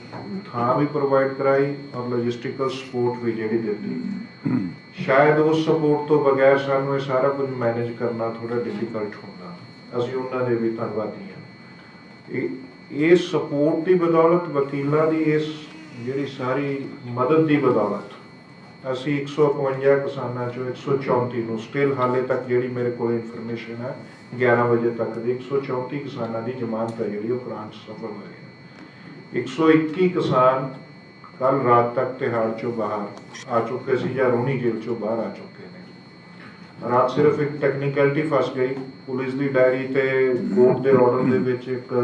ਥਾਂ ਵੀ ਪ੍ਰੋਵਾਈਡ ਕਰਾਈ ਔਰ ਲੌਜਿਸਟਿਕਲ ਸਪੋਰਟ ਵੀ ਜਿਹੜੀ ਦਿੱਤੀ। ਸ਼ਾਇਦ ਉਸ ਸਪੋਰਟ ਤੋਂ ਬਗੈਰ ਸਾਨੂੰ ਇਹ ਸਾਰਾ ਕੁਝ ਮੈਨੇਜ ਕਰਨਾ ਥੋੜਾ ਡਿਫਿਕਲਟ ਹੁੰਦਾ। ਅਸੀਂ ਉਹਨਾਂ ਦੇ ਵੀ ਧੰਨਵਾਦੀ ਹਾਂ। ਇਸ ਸਪੋਰਟ ਦੀ ਬਦੌਲਤ, ਵਕੀਲਾਂ ਦੀ ਇਸ ਜਿਹੜੀ ਸਾਰੀ ਮਦਦ ਦੀ ਬਦੌਲਤ, ਅਸੀਂ 151 ਕਿਸਾਨਾਂ ਚੋਂ 134 ਨੂੰ ਸਟਿਲ ਹਾਲੇ ਤੱਕ ਜਿਹੜੀ ਮੇਰੇ ਕੋਲ ਇਨਫੋਰਮੇਸ਼ਨ ਹੈ 11 ਵਜੇ ਤੱਕ ਦੀ 134 ਕਿਸਾਨਾਂ ਦੀ ਜ਼ਮਾਨਤ ਹੈ ਜਿਹੜੀ ਉਹ ਕਰਾਉਣ 'ਚ ਸਫਲ ਹੋਏ ਹੈ। 121 ਕਿਸਾਨ ਕੱਲ ਰਾਤ ਤੱਕ ਤਿਹਾੜ ਚੋਂ ਬਾਹਰ ਆ ਚੁੱਕੇ ਸੀ ਜਾਂ ਰੋਣੀ ਜੇਲ੍ਹ ਚੋਂ ਬਾਹਰ ਆ ਚੁੱਕੇ ਨੇ। ਰਾਤ ਸਿਰਫ ਇੱਕ ਟੈਕਨੀਕਲਿਟੀ ਫਸ ਗਈ। ਪੁਲਿਸ ਦੀ ਡਾਇਰੀ ਤੇ ਕੋਰਟ ਦੇ ਆਰਡਰ ਦੇ ਵਿੱਚ ਇੱਕ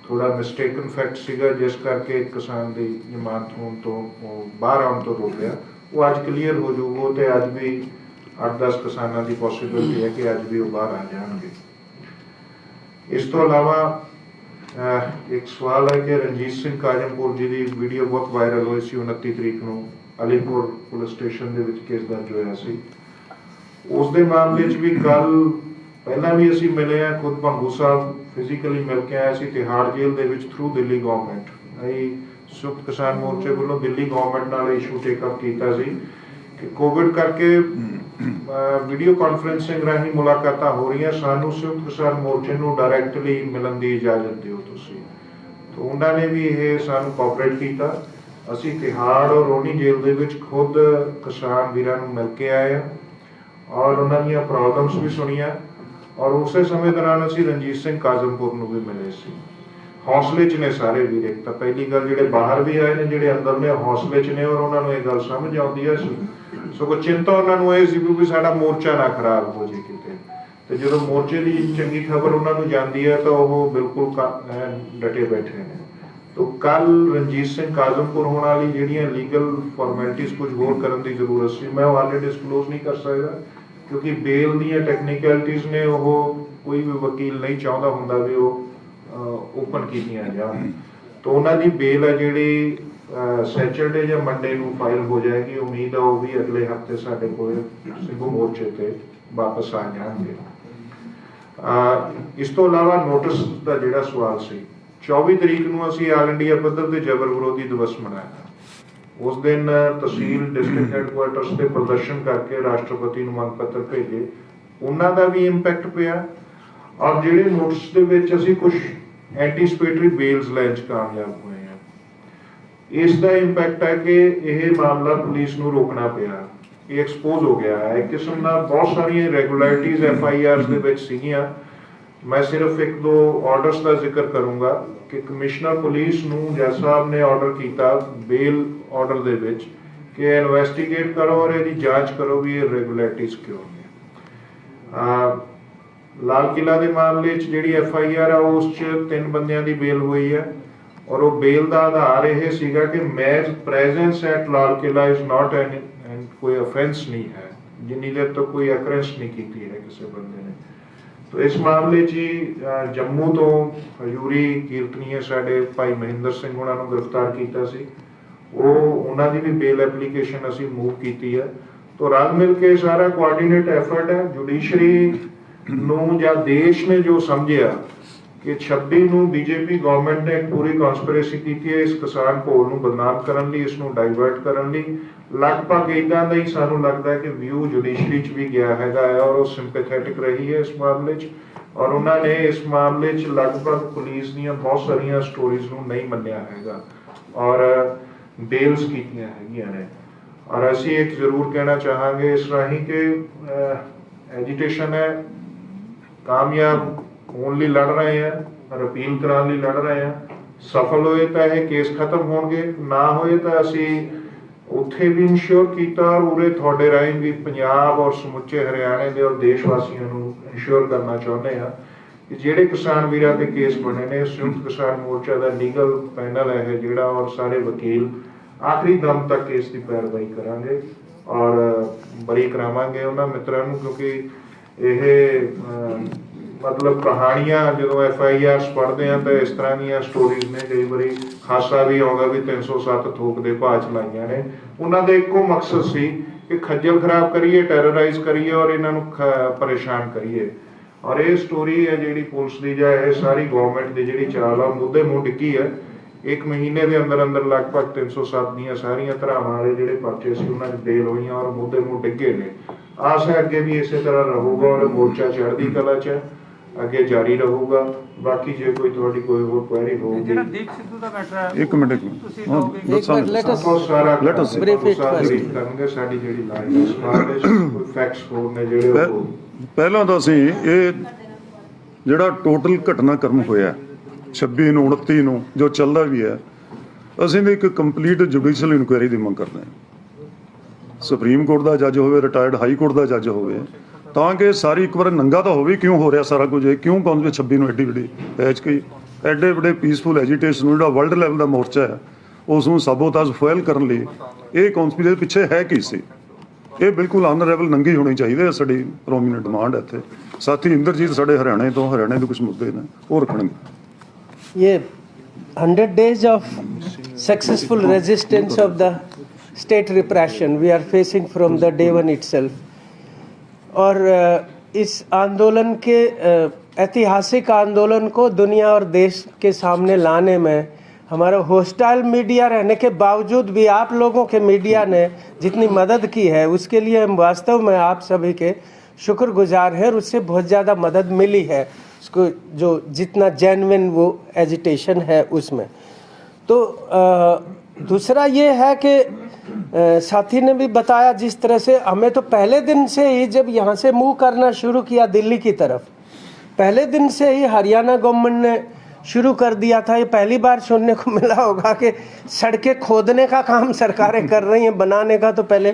ਥੋੜਾ ਮਿਸਟੇਕਨ ਫੈਕਟ ਸੀਗਾ, ਜਿਸ ਕਰਕੇ ਇੱਕ ਕਿਸਾਨ ਦੀ ਜ਼ਮਾਨਤ ਹੋਣ ਤੋਂ ਬਾਹਰ ਆਉਣ ਤੋਂ ਰੋਕ ਲਿਆ। ਉਹ ਅੱਜ ਕਲੀਅਰ ਹੋ ਜਾਊਗਾ ਤੇ ਅੱਜ ਵੀ 8-10 ਕਿਸਾਨਾਂ ਦੀ ਪੋਸੀਬਿਲਿਟੀ ਹੈ ਕਿ ਅੱਜ ਵੀ ਉਹ ਬਾਹਰ ਆ ਜਾਣਗੇ। ਇਸ ਤੋਂ ਇਲਾਵਾ ਇੱਕ ਸਵਾਲ ਹੈ ਕਿ ਰਣਜੀਤ ਸਿੰਘ ਕਾਜਮਪੁਰ ਜੀ ਦੀ ਵੀਡੀਓ ਬਹੁਤ ਵਾਇਰਲ ਹੋਈ ਸੀ 29 ਤਰੀਕ ਨੂੰ ਅਲੀਪੁਰ ਪੁਲਿਸ ਸਟੇਸ਼ਨ ਦੇ ਵਿੱਚ ਕੇਸ ਦਰਜ ਹੋਇਆ ਸੀ। ਉਸ ਦੇ ਮਾਮਲੇ 'ਚ ਵੀ ਕੱਲ ਪਹਿਲਾਂ ਵੀ ਅਸੀਂ ਮਿਲੇ ਹਾਂ, ਖੁਦ ਭੰਗੂ ਸਾਹਿਬ ਫਿਜ਼ੀਕਲੀ ਮਿਲ ਕੇ ਆਏ ਸੀ ਤਿਹਾੜ ਜੇਲ੍ਹ ਦੇ ਵਿੱਚ ਥਰੂ ਦਿੱਲੀ ਗਵਰਨਮੈਂਟ। ਅਸੀਂ ਸੰਯੁਕਤ ਕਿਸਾਨ ਮੋਰਚੇ ਵੱਲੋਂ ਦਿੱਲੀ ਗਵਰਨਮੈਂਟ ਨਾਲ ਇਸ਼ੂ ਟੇਕ ਅਪ ਕੀਤਾ ਸੀ ਕਿ ਕੋਵਿਡ ਕਰਕੇ ਵੀਡੀਓ ਕਾਨਫਰੰਸਿੰਗ ਰਾਹੀਂ ਮੁਲਾਕਾਤਾਂ ਹੋ ਰਹੀਆਂ, ਸਾਨੂੰ ਸੰਯੁਕਤ ਕਿਸਾਨ ਮੋਰਚੇ ਨੂੰ ਡਾਇਰੈਕਟਲੀ ਮਿਲਣ ਦੀ ਇਜਾਜ਼ਤ ਦਿਓ ਤੁਸੀਂ। ਤਾਂ ਉਹਨਾਂ ਨੇ ਵੀ ਇਹ ਸਾਨੂੰ ਕੋਆਪਰੇਟ ਕੀਤਾ। ਅਸੀਂ ਤਿਹਾੜ ਔਰ ਰੋਣੀ ਜੇਲ੍ਹ ਦੇ ਵਿੱਚ ਖੁਦ ਕਿਸਾਨ ਵੀਰਾਂ ਨੂੰ ਮਿਲ ਕੇ ਆਏ ਹਾਂ ਔਰ ਉਹਨਾਂ ਦੀਆਂ ਪ੍ਰੋਬਲਮਸ ਵੀ ਸੁਣੀਆਂ ਔਰ ਉਸੇ ਸਮੇਂ ਦੌਰਾਨ ਅਸੀਂ ਰਣਜੀਤ ਸਿੰਘ ਕਾਜ਼ਮਪੁਰ ਨੂੰ ਵੀ ਮਿਲੇ ਸੀ। ਹੌਸਲੇ 'ਚ ਨੇ ਸਾਰੇ ਵੀਰ। ਇੱਕ ਤਾਂ ਪਹਿਲੀ ਗੱਲ, ਜਿਹੜੇ ਬਾਹਰ ਵੀ ਆਏ ਨੇ, ਜਿਹੜੇ ਅੰਦਰ ਨੇ, ਹੌਸਲੇ 'ਚ ਨੇ ਔਰ ਉਹਨਾਂ ਨੂੰ ਇਹ ਗੱਲ ਸਮਝ ਆਉਂਦੀ ਹੈ। ਸਗੋਂ ਚਿੰਤਾ ਉਹਨਾਂ ਨੂੰ ਇਹ ਸੀ ਵੀ ਸਾਡਾ ਮੋਰਚਾ ਨਾ ਖਰਾਬ ਹੋ ਜੇ ਕਿਤੇ, ਤੇ ਜਦੋਂ ਮੋਰਚੇ ਦੀ ਚੰਗੀ ਖਬਰ ਉਹਨਾਂ ਨੂੰ ਜਾਂਦੀ ਹੈ ਤਾਂ ਉਹ ਬਿਲਕੁਲ ਡਟੇ ਬੈਠੇ ਨੇ। ਤਾਂ ਕੱਲ ਰਣਜੀਤ ਸਿੰਘ ਕਾਜ਼ਮਪੁਰ ਹੋਣ ਵਾਲੀ ਜਿਹੜੀਆਂ ਲੀਗਲ ਫਾਰਮੈਲਿਟੀਜ਼ ਕੁਝ ਹੋਰ ਕਰਨ ਦੀ ਜ਼ਰੂਰਤ ਸੀ, ਮੈਂ ਉਹ ਹਾਲੇ ਡਿਸਕਲੋਜ਼ ਨਹੀਂ ਕਰ ਸਕਦਾ ਕਿਉਂਕਿ ਬੇਲ ਦੀਆਂ ਟੈਕਨੀਕਲਿਟੀਜ਼ ਨੇ, ਉਹ ਕੋਈ ਵੀ ਵਕੀਲ ਨਹੀਂ ਚਾਹੁੰਦਾ ਹੁੰਦਾ ਵੀ ਉਹ ਓਪਨ ਕੀਤੀਆਂ ਜਾਣ। ਤਾਂ ਉਹਨਾਂ ਦੀ ਬੇਲ ਹੈ ਜਿਹੜੀ ਸੈਚਰਡੇ ਜਾਂ ਮੰਡੇ ਨੂੰ ਫਾਈਲ ਹੋ ਜਾਏਗੀ। ਉਮੀਦ ਹੈ ਉਹ ਵੀ ਅਗਲੇ ਹਫਤੇ ਸਾਡੇ ਕੋਲ ਸਿੰਘੂ ਮੋਰਚੇ ਤੇ ਵਾਪਸ ਆ ਜਾਣਗੇ। ਇਸ ਤੋਂ ਇਲਾਵਾ ਨੋਟਿਸ ਦਾ ਜਿਹੜਾ ਸਵਾਲ ਸੀ, 24 ਤਰੀਕ ਨੂੰ ਅਸੀਂ ਆਲ ਇੰਡੀਆ ਪੱਧਰ ਤੇ ਜ਼ਬਰ ਵਿਰੋਧੀ ਦਿਵਸ ਮਨਾਇਆ। ਉਸ ਦਿਨ ਤਹਿਸੀਲ ਡਿਸਟ੍ਰਿਕਟ ਹੈਡਕੁਆਰਟਰਸ ਤੇ ਪ੍ਰਦਰਸ਼ਨ ਕਰਕੇ ਰਾਸ਼ਟਰਪਤੀ ਨੂੰ ਮੰਗ ਪੱਤਰ ਭੇਜੇ। ਉਹਨਾਂ ਦਾ ਵੀ ਇੰਪੈਕਟ ਪਿਆ ਔਰ ਜਿਹੜੇ ਨੋਟਿਸ ਦੇ ਵਿੱਚ ਅਸੀਂ ਕੁਝ ਐਂਟੀਸਪੇਟਰੀ ਬੇਲਸ ਲੈਣ 'ਚ ਕਾਮਯਾਬ ਹੋਏ ਹਾਂ। ਇਸ ਦਾ ਇੰਪੈਕਟ ਹੈ ਕਿ ਇਹ ਮਾਮਲਾ ਪੁਲਿਸ ਨੂੰ ਰੋਕਣਾ ਪਿਆ, ਇਹ ਐਕਸਪੋਜ਼ ਹੋ ਗਿਆ ਹੈ। ਇੱਕ ਕਿਸਮ ਨਾਲ ਬਹੁਤ ਸਾਰੀਆਂ ਇਰੈਗੂਲਰਿਟੀਜ਼ FIRs ਦੇ ਵਿੱਚ ਸੀਗੀਆਂ मैं सिर्फ एक दो ऑर्डर्स का जिक्र करूंगा कि कमिश्नर पुलिस नूं जज साहब ने ऑर्डर किया बेल ऑर्डर दे विच कि इन्वेस्टिगेट करो और इसकी जांच करो भी ये रेगुलैरिटीज क्यों ने। लाल किला के मामले जी FIR है उस 3 बंदियां की बेल हुई है और वो बेल का आधार यह सीगा कि match presence at Lal Qila is not an कोई ऑफेंस नहीं है जिन्नी देर तो कोई अकरेंस नहीं की है किसी बंदे ने। तो इस मामले जी जम्मू तो हजूरी कीर्तनीय साडे भाई महिंदर सिंह उन्होंने गिरफ्तार किया सी वो उन्होंने भी बेल एप्लीकेशन असी मूव की है। तो रल मिल के सारा कोआर्डीनेट एफर्ट है जुडिशरी नूं या देश ने जो समझिया कि 26 नूं बीजेपी गवर्नमेंट ने एक पूरी कॉन्स्पिरेसी की है इस किसान घोल नूं बदनाम करन लई इसनूं डाइवर्ट करन लई लगभग इदां दा ही सानूं लगदा है कि व्यू जुडिशरी च भी गया हैगा और वो सिंपैथेटिक रही है इस मामले च और उन्होंने इस मामले च लगभग पुलिस दीयां बहुत सारियां स्टोरीज नूं नहीं मन्निया हैगा और बेल्स कीतियां हैगियां ने। और असीं एक जरूर कहना चाहांगे इस राही कि एजिटेशन है कामयाब होने लड़ रहे हैं अपील कराने लड़ रहे हैं सफल होए तो यह केस खत्म होंगे ना होए तो असी उत्थे भी इंश्योर किया और उरे थोड़े राही भी पंजाब और समुचे हरियाणे के और देशवासियों को इंश्योर करना चाहते हैं कि जेडे किसान वीरां के केस बने ने संयुक्त किसान मोर्चा का लीगल पैनल है जोड़ा और सारे वकील आखिरी दम तक केस की पैरवाई करांगे और बरी करावांगे उन्होंने मित्रों क्योंकि यह मतलब कहानियां जो FIRs पढ़ते हैं तो इस तरह दी स्टोरीज ने कई बारी हासा भी आउंदा भी 307 थोक दे भाव चलाइया ने उन्होंने एको मकसद सी कि खज्जल खराब करिए टैरराइज करिए और इन्हों परेशान करिए और ये स्टोरी है जी पुलिस की जाए सारी गवर्नमेंट की जी चाल आ मुद्दे मुँह डिग्गी है एक महीने के अंदर अंदर लगभग 307 दी सारिया धरावां वाले जो परचे से उन्होंने बेल हुई और मुद्दे मुँह डिगे ने। आस है अगे भी इस तरह रहूगा और मोर्चा चढ़ती कला च अगे जारी रहूगा। बाकी जो कोई थोड़ी कोई होर क्वेरी होगी एक मिनट बहुत सारा करनगे साडी जेहड़ी लाइन है समाज कोई फैक्ट्स होर ने जेहड़े ਪਹਿਲਾਂ ਤਾਂ ਅਸੀਂ ਇਹ ਜਿਹੜਾ ਟੋਟਲ ਘਟਨਾਕ੍ਰਮ ਹੋਇਆ 26 ਨੂੰ 29 ਨੂੰ ਜੋ ਚੱਲਦਾ ਵੀ ਹੈ ਅਸੀਂ ਵੀ ਇੱਕ ਕੰਪਲੀਟ ਜੁਡੀਸ਼ੀਅਲ ਇਨਕੁਆਇਰੀ ਦੀ ਮੰਗ ਕਰਦੇ ਹਾਂ ਸੁਪਰੀਮ ਕੋਰਟ ਦਾ ਜੱਜ ਹੋਵੇ ਰਿਟਾਇਰਡ ਹਾਈ ਕੋਰਟ ਦਾ ਜੱਜ ਹੋਵੇ ਤਾਂ ਕਿ ਸਾਰੀ ਇੱਕ ਵਾਰ ਨੰਗਾ ਤਾਂ ਹੋਵੇ ਕਿਉਂ ਹੋ ਰਿਹਾ ਸਾਰਾ ਕੁਝ ਇਹ ਕਿਉਂ ਕੌਂਸਪੀ 26 ਨੂੰ ਐਡੀ ਵੱਡੀ ਪੈਚ ਗਈ ਐਡੇ ਵੱਡੇ ਪੀਸਫੁਲ ਐਜੀਟੇਸ਼ਨ ਜਿਹੜਾ ਵਰਲਡ ਲੈਵਲ ਦਾ ਮੋਰਚਾ ਹੈ ਉਸ ਨੂੰ ਸਾਬੋਤਾਜ ਫੋਇਲ ਕਰਨ ਲਈ ਇਹ ਕੌਂਸਪੀ ਦੇ ਪਿੱਛੇ ਹੈ ਕੀ ਸੀ ਇਹ ਬਿਲਕੁਲ ਅਨਰੇਬਲ ਨੰਗੀ ਹੋਣੀ ਚਾਹੀਦੀ ਹੈ ਸਾਡੀ ਪ੍ਰੋਮੀਨੈਂਟ ਡਿਮਾਂਡ ਹੈ ਇੱਥੇ ਸਾਥੀ ਇੰਦਰਜੀਤ ਸਾਡੇ ਹਰਿਆਣੇ ਦੇ ਕੁਝ ਮੁੱਦੇ ਨੇ ਉਹ ਰੱਖਣਗੇ। ये 100 days of successful resistance of the state repression we are facing from the day one itself और इस आंदोलन के ऐतिहासिक आंदोलन को दुनिया और देश के सामने लाने में हमारा होस्टाइल मीडिया रहने के बावजूद भी आप लोगों के मीडिया ने जितनी मदद की है उसके लिए हम वास्तव में आप सभी के शुक्रगुजार हैं और उससे बहुत ज़्यादा मदद मिली है उसको जो जितना जेन्युइन वो एजिटेशन है उसमें। तो दूसरा ये है कि साथी ने भी बताया जिस तरह से हमें तो पहले दिन से ही जब यहाँ से मूव करना शुरू किया दिल्ली की तरफ पहले दिन से ही हरियाणा गवर्नमेंट ने शुरू कर दिया था। ये पहली बार सुनने को मिला होगा कि सड़कें खोदने का काम सरकारें कर रही हैं बनाने का तो पहले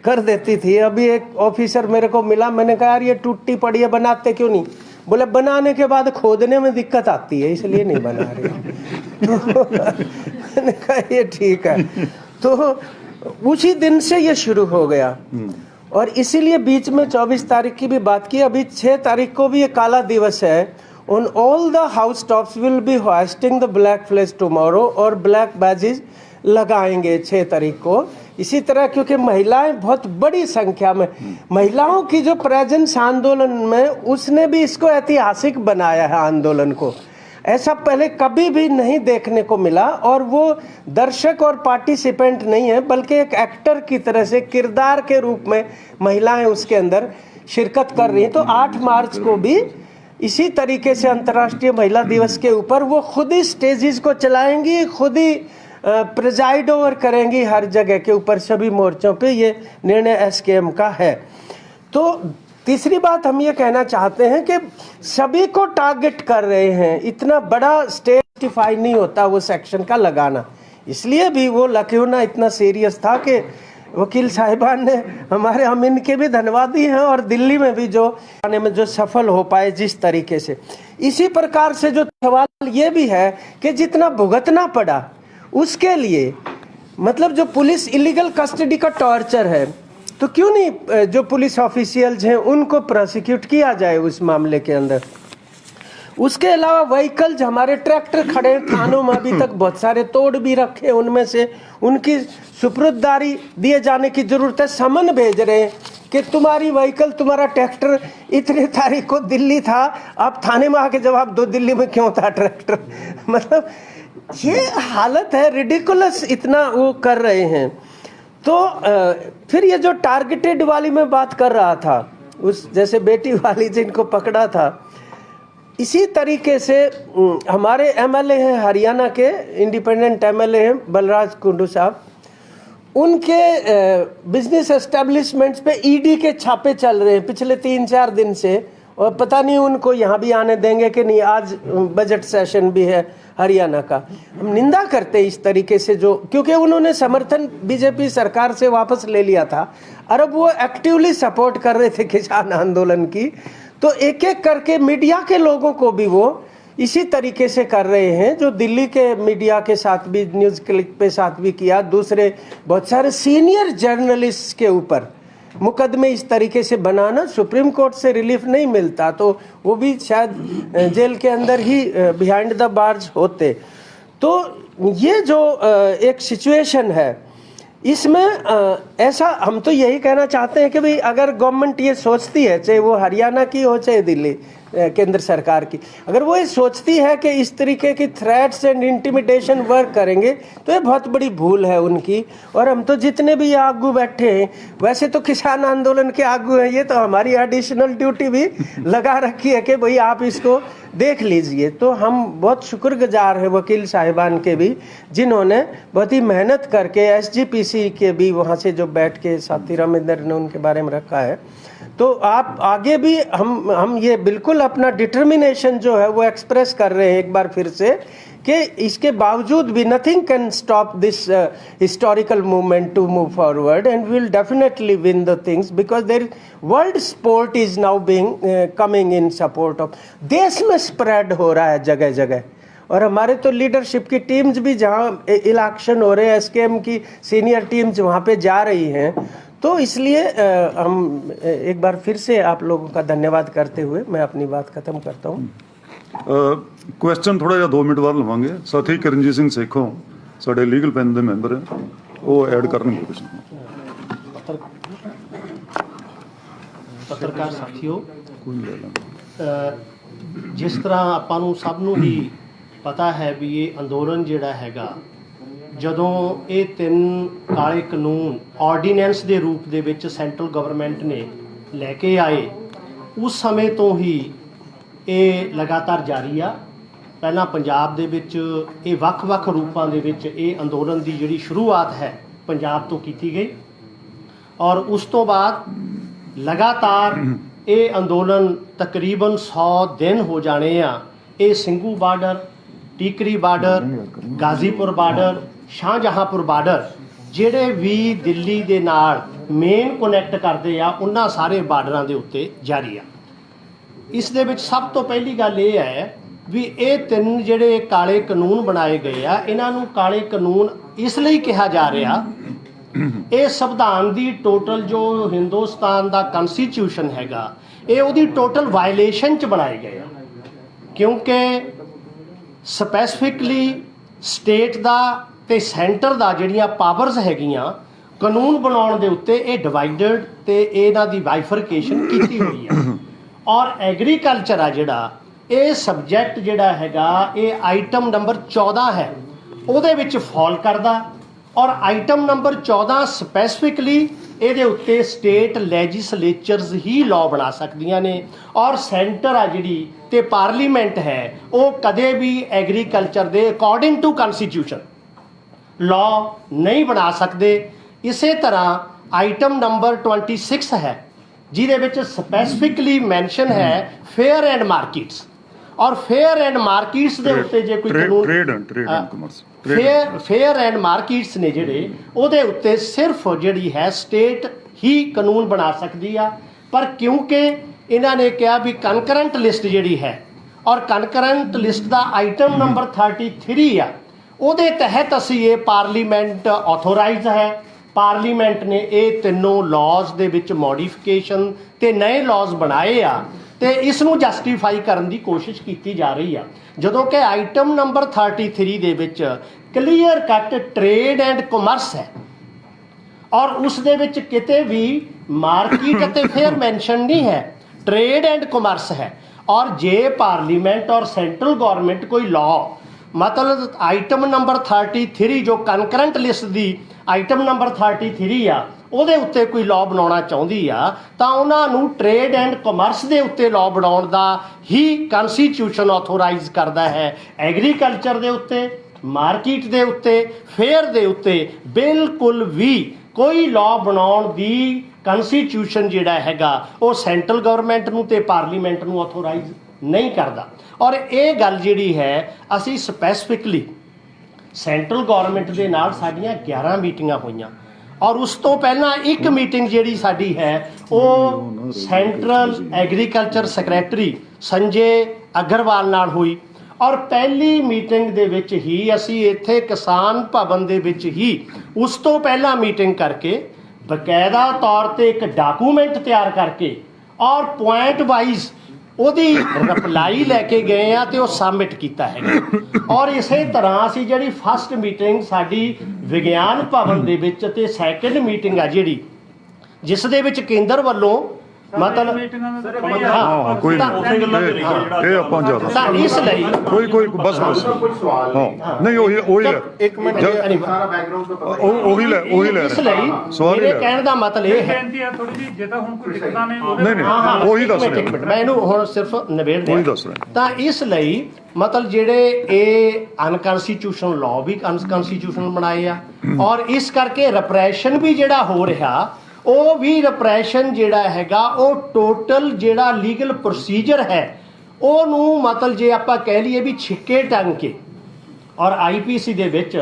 कर देती थी। अभी एक ऑफिसर मेरे को मिला मैंने कहा यार ये टूटी पड़ी है बनाते क्यों नहीं बोले बनाने के बाद खोदने में दिक्कत आती है इसलिए नहीं बना रहे मैंने कहा ये ठीक है। तो उसी दिन से ये शुरू हो गया और इसीलिए बीच में 24 तारीख की भी बात की अभी 6 तारीख को भी ये काला दिवस है। On all the house tops will be hoisting the black flag tomorrow और black badges लगाएंगे 6 तारीख को। इसी तरह क्योंकि महिलाएं बहुत बड़ी संख्या में महिलाओं की जो प्रेजेंस आंदोलन में उसने भी इसको ऐतिहासिक बनाया है आंदोलन को ऐसा पहले कभी भी नहीं देखने को मिला और वो दर्शक और पार्टिसिपेंट नहीं है बल्कि एक एक्टर की तरह से किरदार के रूप में महिलाएं उसके अंदर शिरकत कर रही हैं। तो 8 मार्च को भी इसी तरीके से अंतर्राष्ट्रीय महिला दिवस के ऊपर वो खुद ही स्टेजेस को चलाएंगी खुद ही प्रिजाइड ओवर करेंगी हर जगह के ऊपर सभी मोर्चों पे ये निर्णय SKM का है। तो तीसरी बात हम ये कहना चाहते हैं कि सभी को टारगेट कर रहे हैं, इतना बड़ा स्टेट जस्टिफाई नहीं होता वो सेक्शन का लगाना, इसलिए भी वो लखनऊ इतना सीरियस था कि वकील साहिबान ने हमारे, हम इनके भी धन्यवादी हैं, और दिल्ली में भी जो आने में जो सफल हो पाए जिस तरीके से। इसी प्रकार से जो सवाल ये भी है कि जितना भुगतना पड़ा उसके लिए, मतलब जो पुलिस इलीगल कस्टडी का टॉर्चर है, तो क्यों नहीं जो पुलिस ऑफिशियल्स हैं उनको प्रोसिक्यूट किया जाए उस मामले के अंदर। उसके अलावा व्हीकल्स, हमारे ट्रैक्टर खड़े हैं थानों में, अभी तक बहुत सारे तोड़ भी रखे, उनमें से उनकी सुपुर्ददारी दिए जाने की जरूरत है। समन भेज रहे हैं कि तुम्हारी व्हीकल, तुम्हारा ट्रैक्टर इतने तारीख को दिल्ली था, आप थाने में आके जवाब दो दिल्ली में क्यों था ट्रैक्टर। मतलब ये हालत है, रिडिकुलस इतना वो कर रहे हैं। तो फिर ये जो टारगेटेड वाली मैं बात कर रहा था, उस जैसे बेटी वाली जिनको पकड़ा था, इसी तरीके से हमारे एमएलए हैं हरियाणा के, इंडिपेंडेंट एमएलए हैं बलराज कुंडू साहब, उनके बिजनेस एस्टेब्लिशमेंट्स पे ईडी के छापे चल रहे हैं पिछले 3-4 दिन से, और पता नहीं उनको यहाँ भी आने देंगे कि नहीं। आज बजट सेशन भी है हरियाणा का। हम निंदा करते हैं इस तरीके से, जो क्योंकि उन्होंने समर्थन बीजेपी सरकार से वापस ले लिया था, और अब वो एक्टिवली सपोर्ट कर रहे थे किसान आंदोलन की, तो एक एक करके मीडिया के लोगों को भी वो इसी तरीके से कर रहे हैं, जो दिल्ली के मीडिया के साथ भी, न्यूज़ क्लिक पे साथ भी किया, दूसरे बहुत सारे सीनियर जर्नलिस्ट के ऊपर मुकदमे इस तरीके से बनाना। सुप्रीम कोर्ट से रिलीफ नहीं मिलता तो वो भी शायद जेल के अंदर ही बिहाइंड द बार्स होते। तो ये जो एक सिचुएशन है, इसमें ऐसा हम तो यही कहना चाहते हैं कि भाई अगर गवर्नमेंट ये सोचती है, चाहे वो हरियाणा की हो चाहे दिल्ली केंद्र सरकार की, अगर वो ये सोचती है कि इस तरीके की थ्रेट्स एंड इंटिमिडेशन वर्क करेंगे, तो ये बहुत बड़ी भूल है उनकी। और हम तो जितने भी आगू बैठे हैं, वैसे तो किसान आंदोलन के आगू हैं, ये तो हमारी एडिशनल ड्यूटी भी लगा रखी है कि भाई आप इसको देख लीजिए। तो हम बहुत शुक्रगुजार हैं वकील साहिबान के भी, जिन्होंने बहुत ही मेहनत करके, एसजीपीसी के भी वहाँ से जो बैठ के साथी रामेंद्र ने उनके बारे में रखा है। तो आप आगे भी हम ये बिल्कुल अपना डिटर्मिनेशन जो है वो एक्सप्रेस कर रहे हैं एक बार फिर से, कि इसके बावजूद भी nothing can stop this historical movement to move forward, and we will definitely win the things, because there world sport is now being coming in support of. देश में स्प्रेड हो रहा है जगह जगह, और हमारे तो लीडरशिप की टीम्स भी जहाँ इलेक्शन हो रहे हैं, एसकेएम की सीनियर टीम्स वहाँ पे जा रही हैं। तो इसलिए हम एक बार फिर से आप लोगों का धन्यवाद करते हुए मैं अपनी बात खत्म करता हूँ। क्वेश्चन थोड़ा ਜਿਹਾ 2 ਮਿੰਟ ਬਾਅਦ ਲਵਾਂਗੇ। ਸਾਥੀ ਕਰਨਜੀਤ ਸਿੰਘ ਸੇਖੋਂ ਸਾਡੇ ਲੀਗਲ ਪੈਨ ਦੇ ਮੈਂਬਰ ਹੈ, ਉਹ ਐਡ ਕਰਨਗੇ ਕੁਝ। ਪੱਤਰਕਾਰ ਸਾਥੀਓ, ਜਿਸ ਤਰ੍ਹਾਂ ਆਪਾਂ ਨੂੰ ਸਭ ਨੂੰ ਹੀ ਪਤਾ ਹੈ ਵੀ ਇਹ ਅੰਦੋਲਨ ਜਿਹੜਾ ਹੈਗਾ, ਜਦੋਂ ਇਹ 3 ਕਾਲੇ ਕਾਨੂੰਨ ਆਰਡੀਨੈਂਸ ਦੇ ਰੂਪ ਦੇ ਵਿੱਚ ਸੈਂਟਰਲ ਗਵਰਨਮੈਂਟ ਨੇ ਲੈ ਕੇ ਆਏ, ਉਸ ਸਮੇਂ ਤੋਂ ਹੀ ਇਹ ਲਗਾਤਾਰ ਜਾਰੀ ਆ। ਪਹਿਲਾਂ ਪੰਜਾਬ ਦੇ ਵਿੱਚ ਇਹ ਵੱਖ-ਵੱਖ ਰੂਪਾਂ ਦੇ ਵਿੱਚ ਇਹ ਅੰਦੋਲਨ ਦੀ ਜਿਹੜੀ ਸ਼ੁਰੂਆਤ ਹੈ ਪੰਜਾਬ ਤੋਂ ਕੀਤੀ ਗਈ, ਔਰ ਉਸ ਤੋਂ ਬਾਅਦ ਲਗਾਤਾਰ ਇਹ ਅੰਦੋਲਨ ਤਕਰੀਬਨ 100 ਦਿਨ ਹੋ ਜਾਣੇ ਆ। ਇਹ Singhu border, Tikri border, Ghazipur border, Shahjahanpur border, ਜਿਹੜੇ ਵੀ ਦਿੱਲੀ ਦੇ ਨਾਲ ਮੇਨ ਕਨੈਕਟ ਕਰਦੇ ਆ, ਉਹਨਾਂ ਸਾਰੇ ਬਾਰਡਰਾਂ ਦੇ ਉੱਤੇ ਜਾਰੀ ਆ। ਇਸ ਦੇ ਵਿੱਚ ਸਭ ਤੋਂ ਪਹਿਲੀ ਗੱਲ ਇਹ ਹੈ ਵੀ ਇਹ 3 ਜਿਹੜੇ ਕਾਲੇ ਕਾਨੂੰਨ ਬਣਾਏ ਗਏ ਆ, ਇਹਨਾਂ ਨੂੰ ਕਾਲੇ ਕਾਨੂੰਨ ਇਸ ਲਈ ਕਿਹਾ ਜਾ ਰਿਹਾ, ਇਹ ਸੰਵਿਧਾਨ ਦੀ ਟੋਟਲ ਜੋ ਹਿੰਦੁਸਤਾਨ ਦਾ ਕਨਸਟੀਟਿਊਸ਼ਨ ਹੈਗਾ, ਇਹ ਉਹਦੀ ਟੋਟਲ ਵਾਇਲੇਸ਼ਨ 'ਚ ਬਣਾਏ ਗਏ ਆ। ਕਿਉਂਕਿ ਸਪੈਸੀਫਿਕਲੀ ਸਟੇਟ ਦਾ ਤੇ ਸੈਂਟਰ ਦਾ ਜਿਹੜੀਆਂ ਪਾਵਰਸ ਹੈਗੀਆਂ ਕਾਨੂੰਨ ਬਣਾਉਣ ਦੇ ਉੱਤੇ, ਇਹ ਡਿਵਾਈਡਡ ਤੇ ਇਹਨਾਂ ਦੀ ਬਾਈਫਰਕੇਸ਼ਨ ਕੀਤੀ ਹੋਈ ਹੈ। ਔਰ ਐਗਰੀਕਲਚਰ ਆ ਜਿਹੜਾ, ਇਹ ਸਬਜੈਕਟ ਜਿਹੜਾ ਹੈਗਾ, ਇਹ ਆਈਟਮ ਨੰਬਰ 14 ਹੈ, ਉਹਦੇ ਵਿੱਚ ਫਾਲ ਕਰਦਾ। ਔਰ ਆਈਟਮ ਨੰਬਰ 14 ਸਪੈਸੀਫਿਕਲੀ ਇਹਦੇ ਉੱਤੇ ਸਟੇਟ ਲੈਜਿਸਲੇਚਰਸ ਹੀ ਲਾਅ ਬਣਾ ਸਕਦੀਆਂ ਨੇ, ਔਰ ਸੈਂਟਰ ਆ ਜਿਹੜੀ ਤੇ ਪਾਰਲੀਮੈਂਟ ਹੈ, ਉਹ ਕਦੇ ਵੀ ਐਗਰੀਕਲਚਰ ਦੇ ਅਕੋਰਡਿੰਗ ਟੂ ਕਨਸਟੀਟਿਊਸ਼ਨ ਲਾਅ ਨਹੀਂ ਬਣਾ ਸਕਦੇ। ਇਸੇ ਤਰ੍ਹਾਂ ਆਈਟਮ ਨੰਬਰ 26 ਹੈ, ਜਿਹਦੇ ਵਿੱਚ ਸਪੈਸੀਫਿਕਲੀ ਮੈਂਸ਼ਨ ਹੈ ਫੇਅਰ ਐਂਡ ਮਾਰਕੀਟਸ, ਔਰ ਫੇਅਰ ਐਂਡ ਮਾਰਕੀਟਸ ਦੇ ਉੱਤੇ ਜੇ ਕੋਈ ਕਾਨੂੰਨ trade and commerce fair and markets ਨੇ ਜਿਹੜੇ, ਉਹਦੇ ਉੱਤੇ ਸਿਰਫ ਜਿਹੜੀ ਹੈ ਸਟੇਟ ਹੀ ਕਾਨੂੰਨ ਬਣਾ ਸਕਦੀ ਆ। ਪਰ ਕਿਉਂਕਿ ਇਹਨਾਂ ਨੇ ਕਿਹਾ ਵੀ ਕਨਕਰੈਂਟ ਲਿਸਟ ਜਿਹੜੀ ਹੈ, ਔਰ ਕਨਕਰੈਂਟ ਲਿਸਟ ਦਾ ਆਈਟਮ ਨੰਬਰ 33 ਆ, ਉਹਦੇ ਤਹਿਤ ਅਸੀਂ ਇਹ ਪਾਰਲੀਮੈਂਟ ਆਥੋਰਾਈਜ਼ ਹੈ, ਪਾਰਲੀਮੈਂਟ ਨੇ ਇਹ ਤਿੰਨੋਂ ਲਾਜ਼ ਦੇ ਵਿੱਚ ਮੋਡੀਫਿਕੇਸ਼ਨ ਤੇ ਨਵੇਂ ਲਾਜ਼ ਬਣਾਏ ਆ, ਤੇ ਇਸ ਨੂੰ ਜਸਟੀਫਾਈ ਕਰਨ ਦੀ ਕੋਸ਼ਿਸ਼ ਕੀਤੀ ਜਾ ਰਹੀ ਆ। ਜਦੋਂ ਕਿ ਆਈਟਮ ਨੰਬਰ 33 ਦੇ ਵਿੱਚ clear cut trade and commerce ਹੈ, ਔਰ ਉਸ ਦੇ ਵਿੱਚ ਕਿਤੇ ਵੀ ਮਾਰਕੀਟ ਅਤੇ ਫੇਅਰ ਮੈਂਸ਼ਨ ਨਹੀਂ ਹੈ, ਟ੍ਰੇਡ ਐਂਡ ਕਮਰਸ ਹੈ। ਔਰ ਜੇ ਪਾਰਲੀਮੈਂਟ ਔਰ ਸੈਂਟਰਲ ਗਵਰਨਮੈਂਟ ਕੋਈ ਲਾਅ, ਮਤਲਬ ਆਈਟਮ ਨੰਬਰ 33 ਜੋ ਕਨਕਰੈਂਟ ਲਿਸਟ ਦੀ ਆਈਟਮ ਨੰਬਰ 33 ਆ, ਉਹਦੇ ਉੱਤੇ ਕੋਈ ਲਾਅ ਬਣਾਉਣਾ ਚਾਹੁੰਦੀ ਆ, ਤਾਂ ਉਹਨਾਂ ਨੂੰ ਟ੍ਰੇਡ ਐਂਡ ਕਮਰਸ ਦੇ ਉੱਤੇ ਲਾਅ ਬਣਾਉਣ ਦਾ ਹੀ ਕਨਸਟੀਟਿਊਸ਼ਨ ਆਥੋਰਾਈਜ਼ ਕਰਦਾ ਹੈ। ਐਗਰੀਕਲਚਰ ਦੇ ਉੱਤੇ, ਮਾਰਕੀਟ ਦੇ ਉੱਤੇ, ਫੇਅਰ ਦੇ ਉੱਤੇ ਬਿਲਕੁਲ ਵੀ ਕੋਈ ਲਾਅ ਬਣਾਉਣ ਦੀ ਕਨਸਟੀਟਿਊਸ਼ਨ ਜਿਹੜਾ ਹੈਗਾ ਉਹ ਸੈਂਟਰਲ ਗਵਰਨਮੈਂਟ ਨੂੰ ਤੇ ਪਾਰਲੀਮੈਂਟ ਨੂੰ ਆਥੋਰਾਈਜ਼ ਨਹੀਂ ਕਰਦਾ। ਔਰ ਇਹ ਗੱਲ ਜਿਹੜੀ ਹੈ ਅਸੀਂ ਸਪੈਸੀਫਿਕਲੀ ਸੈਂਟਰਲ ਗਵਰਨਮੈਂਟ ਦੇ ਨਾਲ ਸਾਡੀਆਂ 11 ਮੀਟਿੰਗਾਂ ਹੋਈਆਂ, ਔਰ ਉਸ ਤੋਂ ਪਹਿਲਾਂ ਇੱਕ ਮੀਟਿੰਗ ਜਿਹੜੀ ਸਾਡੀ ਹੈ ਉਹ central agriculture secretary Sanjay Agarwal ਨਾਲ ਹੋਈ। ਔਰ ਪਹਿਲੀ ਮੀਟਿੰਗ ਦੇ ਵਿੱਚ ਹੀ ਅਸੀਂ ਇੱਥੇ ਕਿਸਾਨ ਭਵਨ ਦੇ ਵਿੱਚ ਹੀ ਉਸ ਤੋਂ ਪਹਿਲਾਂ ਮੀਟਿੰਗ ਕਰਕੇ ਬਕਾਇਦਾ ਤੌਰ ਤੇ ਇੱਕ ਡਾਕੂਮੈਂਟ ਤਿਆਰ ਕਰਕੇ ਔਰ ਪੁਆਇੰਟ ਵਾਈਜ਼ ਉਹਦੀ ਰਿਪਲਾਈ ਲੈ ਕੇ ਗਏ ਆ ਤੇ ਉਹ ਸਬਮਿਟ ਕੀਤਾ ਹੈਗਾ। ਔਰ ਇਸੇ ਤਰ੍ਹਾਂ ਅਸੀਂ ਜਿਹੜੀ ਫਸਟ ਮੀਟਿੰਗ ਸਾਡੀ ਵਿਗਿਆਨ ਭਵਨ ਦੇ ਵਿੱਚ ਤੇ ਸੈਕੰਡ ਮੀਟਿੰਗ ਆ ਜਿਹੜੀ, ਜਿਸ ਦੇ ਵਿੱਚ ਕੇਂਦਰ ਵੱਲੋਂ ਮਤਲਬ ਹਾਂ ਕੋਈ ਇਹ ਆਪਾਂ ਜ਼ਿਆਦਾ ਤਾਂ ਇਸ ਲਈ ਕੋਈ ਬਸ ਹਾਂ ਨਹੀਂ ਉਹੀ ਹੈ ਇੱਕ ਮਿੰਟ ਉਹੀ ਲੈ ਇਸ ਲਈ ਸਵਾਲ ਮੇਰੇ ਕਹਿਣ ਦਾ ਮਤਲਬ ਇਹ ਹੈ ਥੋੜੀ ਜਿਹੀ ਜੇ ਤਾਂ ਹੁਣ ਕੋਈ ਦਿੱਕਤਾਂ ਨੇ ਨਹੀਂ ਉਹੀ ਦੱਸ ਰਿਹਾ ਮੈਂ ਇਹਨੂੰ ਹੁਣ ਸਿਰਫ ਨਿਬੇੜ ਉਹੀ ਦੱਸ ਰਿਹਾ। ਤਾਂ ਇਸ ਲਈ ਮਤਲਬ ਜਿਹੜੇ ਇਹ ਅਨਕਨਸਟੀਟਿਊਸ਼ਨਲ ਲਾਅ ਵੀ ਅਨਕਨਸਟੀਟਿਊਸ਼ਨਲ ਬਣਾਏ ਆ, ਔਰ ਇਸ ਕਰਕੇ ਰਿਪਰੈਸ਼ਨ ਵੀ ਜਿਹੜਾ ਹੋ ਰਿਹਾ ਉਹ ਵੀ ਰਿਪਰੈਸ਼ਨ ਜਿਹੜਾ ਹੈਗਾ ਉਹ ਟੋਟਲ ਜਿਹੜਾ ਲੀਗਲ ਪ੍ਰੋਸੀਜਰ ਹੈ ਉਹਨੂੰ ਮਤਲਬ ਜੇ ਆਪਾਂ ਕਹਿ ਲਈਏ ਵੀ ਛਿੱਕੇ ਟੰਗ ਕੇ, ਔਰ ਆਈਪੀਸੀ ਦੇ ਵਿੱਚ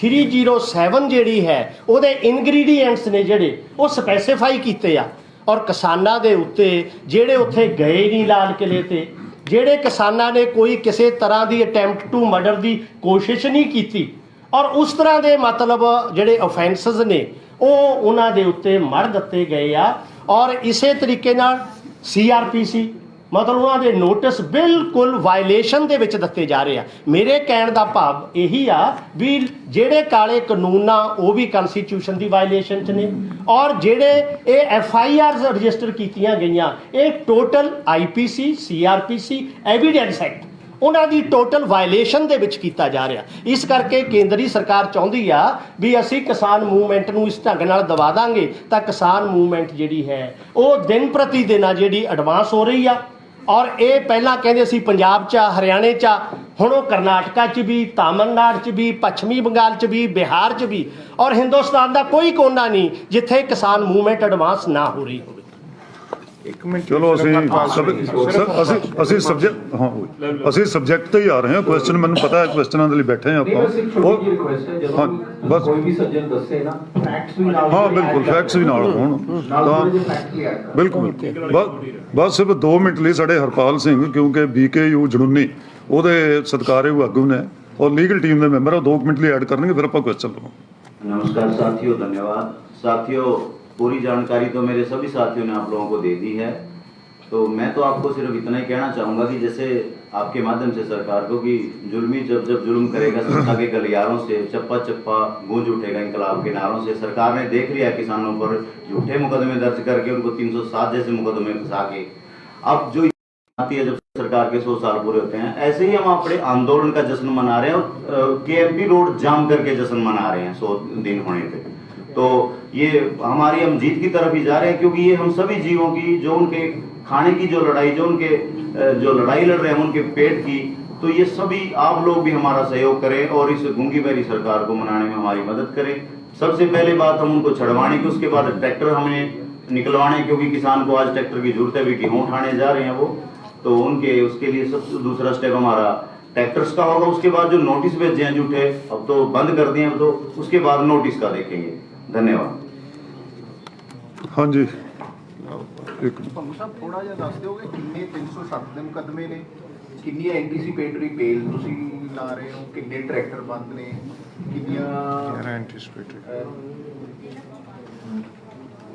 307 ਜਿਹੜੀ ਹੈ ਉਹਦੇ ਇਨਗਰੀਡੀਐਂਟਸ ਨੇ ਜਿਹੜੇ ਉਹ ਸਪੈਸੀਫਾਈ ਕੀਤੇ ਆ। ਔਰ ਕਿਸਾਨਾਂ ਦੇ ਉੱਤੇ ਜਿਹੜੇ ਉੱਥੇ ਗਏ ਨਹੀਂ ਲਾਲ ਕਿਲੇ ਤੇ, ਜਿਹੜੇ ਕਿਸਾਨਾਂ ਨੇ ਕੋਈ ਕਿਸੇ ਤਰ੍ਹਾਂ ਦੀ ਅਟੈਂਪਟ ਟੂ ਮਰਡਰ ਦੀ ਕੋਸ਼ਿਸ਼ ਨਹੀਂ ਕੀਤੀ, ਔਰ ਉਸ ਤਰ੍ਹਾਂ ਦੇ ਮਤਲਬ ਜਿਹੜੇ ਅਫੈਂਸਸ ਨੇ ਉਹ ਉਹਨਾਂ ਦੇ ਉੱਤੇ ਮੜ ਦਿੱਤੇ ਗਏ ਆ। ਔਰ ਇਸੇ ਤਰੀਕੇ ਨਾਲ CRPC ਮਤਲਬ ਉਹਨਾਂ ਦੇ ਨੋਟਿਸ ਬਿਲਕੁਲ ਵਾਇਲੇਸ਼ਨ ਦੇ ਵਿੱਚ ਦਿੱਤੇ ਜਾ ਰਹੇ ਆ। ਮੇਰੇ ਕਹਿਣ ਦਾ ਭਾਵ ਇਹੀ ਆ ਵੀ ਜਿਹੜੇ ਕਾਲੇ ਕਾਨੂੰਨ ਆ ਉਹ ਵੀ ਕਨਸਟੀਟਿਊਸ਼ਨ ਦੀ ਵਾਇਲੇਸ਼ਨ 'ਚ ਨੇ, ਔਰ ਜਿਹੜੇ ਇਹ FIRs ਰਜਿਸਟਰ ਕੀਤੀਆਂ ਗਈਆਂ ਇਹ total IPC CRPC evidence act ਉਹਨਾਂ ਦੀ ਟੋਟਲ ਵਾਇਲੇਸ਼ਨ ਦੇ ਵਿੱਚ ਕੀਤਾ ਜਾ ਰਿਹਾ। ਇਸ ਕਰਕੇ ਕੇਂਦਰੀ ਸਰਕਾਰ ਚਾਹੁੰਦੀ ਆ ਵੀ ਅਸੀਂ ਕਿਸਾਨ ਮੂਵਮੈਂਟ ਨੂੰ ਇਸ ਢੰਗ ਨਾਲ ਦਬਾ ਦਾਂਗੇ ਤਾਂ ਕਿਸਾਨ ਮੂਵਮੈਂਟ ਜਿਹੜੀ ਹੈ ਉਹ ਦਿਨ ਪ੍ਰਤੀ ਦਿਨ ਆ ਜਿਹੜੀ ਐਡਵਾਂਸ ਹੋ ਰਹੀ ਆ। ਔਰ ਇਹ ਪਹਿਲਾਂ ਕਹਿੰਦੇ ਸੀ ਪੰਜਾਬ 'ਚ ਹਰਿਆਣੇ 'ਚ, ਹੁਣ ਉਹ ਕਰਨਾਟਕਾ 'ਚ ਵੀ, ਤਾਮਿਲਨਾਡੂ 'ਚ ਵੀ, ਪੱਛਮੀ ਬੰਗਾਲ 'ਚ ਵੀ, ਬਿਹਾਰ 'ਚ ਵੀ, ਔਰ ਹਿੰਦੁਸਤਾਨ ਦਾ ਕੋਈ ਕੋਨਾ ਨਹੀਂ ਜਿੱਥੇ ਕਿਸਾਨ ਮੂਵਮੈਂਟ ਐਡਵਾਂਸ ਨਾ ਹੋ ਰਹੀ ਹੋਵੇ। ਚਲੋ ਅਸੀਂ ਸਬਜੈਕਟ ਹਾਂ ਅਸੀਂ ਸਬਜੈਕਟ ਤੇ ਹੀ ਆ ਰਹੇ ਹਾਂ। ਕੁਐਸਚਨ ਮੈਨੂੰ ਪਤਾ ਹੈ, ਕੁਐਸਚਨਾਂ ਦੇ ਲਈ ਬੈਠੇ ਹਾਂ ਆਪਾਂ। ਬਸ ਕੋਈ ਵੀ ਸੱਜਣ ਦੱਸੇ ਨਾ ਫੈਕਟਸ ਵੀ ਨਾਲ, ਹਾਂ ਬਿਲਕੁਲ ਫੈਕਟਸ ਵੀ ਨਾਲ ਹੋਣ ਤਾਂ ਬਿਲਕੁਲ। ਬਸ ਸਿਰਫ 2 ਮਿੰਟ ਲਈ ਸਾਡੇ ਹਰਪਾਲ ਸਿੰਘ, ਕਿਉਂਕਿ BKU ਜੜੂਨੀ ਉਹਦੇ ਸਤਿਕਾਰਯੋਗ ਆਗੂ ਨੇ ਔਰ ਲੀਗਲ ਟੀਮ ਦੇ ਮੈਂਬਰ, ਉਹ 2 ਮਿੰਟ ਲਈ ਐਡ ਕਰਨਗੇ, ਫਿਰ ਆਪਾਂ ਕੁਐਸਚਨ ਲਵਾਂਗੇ। नमस्कार साथियों, धन्यवाद साथियों। पूरी जानकारी तो मेरे सभी साथियों ने आप लोगों को दे दी है, तो मैं तो आपको सिर्फ इतना ही कहना चाहूँगा कि जैसे आपके माध्यम से सरकार को कि जुल्मी जब जुल्म करेगा सत्ता के गलियारों से चप्पा चप्पा गूंज उठेगा इनकलाब के नारों से। सरकार ने देख लिया किसानों पर झूठे मुकदमे दर्ज करके उनको 307 जैसे मुकदमे फंसा के, अब जो आती है जब सरकार के 100 साल पूरे होते हैं, ऐसे ही हम अपने आंदोलन का जश्न मना रहे हैं और KMP रोड जाम करके जश्न मना रहे हैं 100 दिन होने पे। तो ये हमारी हम जीत की तरफ ही जा रहे हैं, क्योंकि ये हम सभी जीवों की जो उनके खाने की जो लड़ाई, जो उनके जो लड़ाई लड़ रहे हैं उनके पेट की, तो ये सभी आप लोग भी हमारा सहयोग करें और इस गूंगी बहरी सरकार को मनाने में हमारी मदद करें। सबसे पहले बात हम उनको छड़वाने की, उसके बाद ट्रैक्टर हमें निकलवाने, क्योंकि किसान को आज ट्रैक्टर की जरूरत है, भी गेहूँ उठाने जा रहे हैं वो, तो उनके उसके लिए सबसे दूसरा स्टेप हमारा ट्रैक्टर्स का होगा। उसके बाद जो नोटिस भेजे हैं झूठे, अब तो बंद कर दिए, अब तो उसके बाद नोटिस का देखेंगे। धन्यवाद। हाँ जी, एक ਤੁਹਾਨੂੰ ਸਾਹਿਬ ਥੋੜਾ ਜਿਹਾ ਦੱਸ ਦਿਓਗੇ ਕਿੰਨੇ 307 ਦੇ ਮੁਕੱਦਮੇ ਨੇ, ਕਿੰਨੀ ਐਂਟੀਸਿਪੇਟਰੀ ਬੇਲ ਤੁਸੀਂ ਲਾ ਰਹੇ ਹੋ, ਕਿੰਨੇ ਟਰੈਕਟਰ ਬੰਦ ਨੇ, ਕਿੰਨੀਆਂ ਐਂਟੀਸਪੇਟਰੀ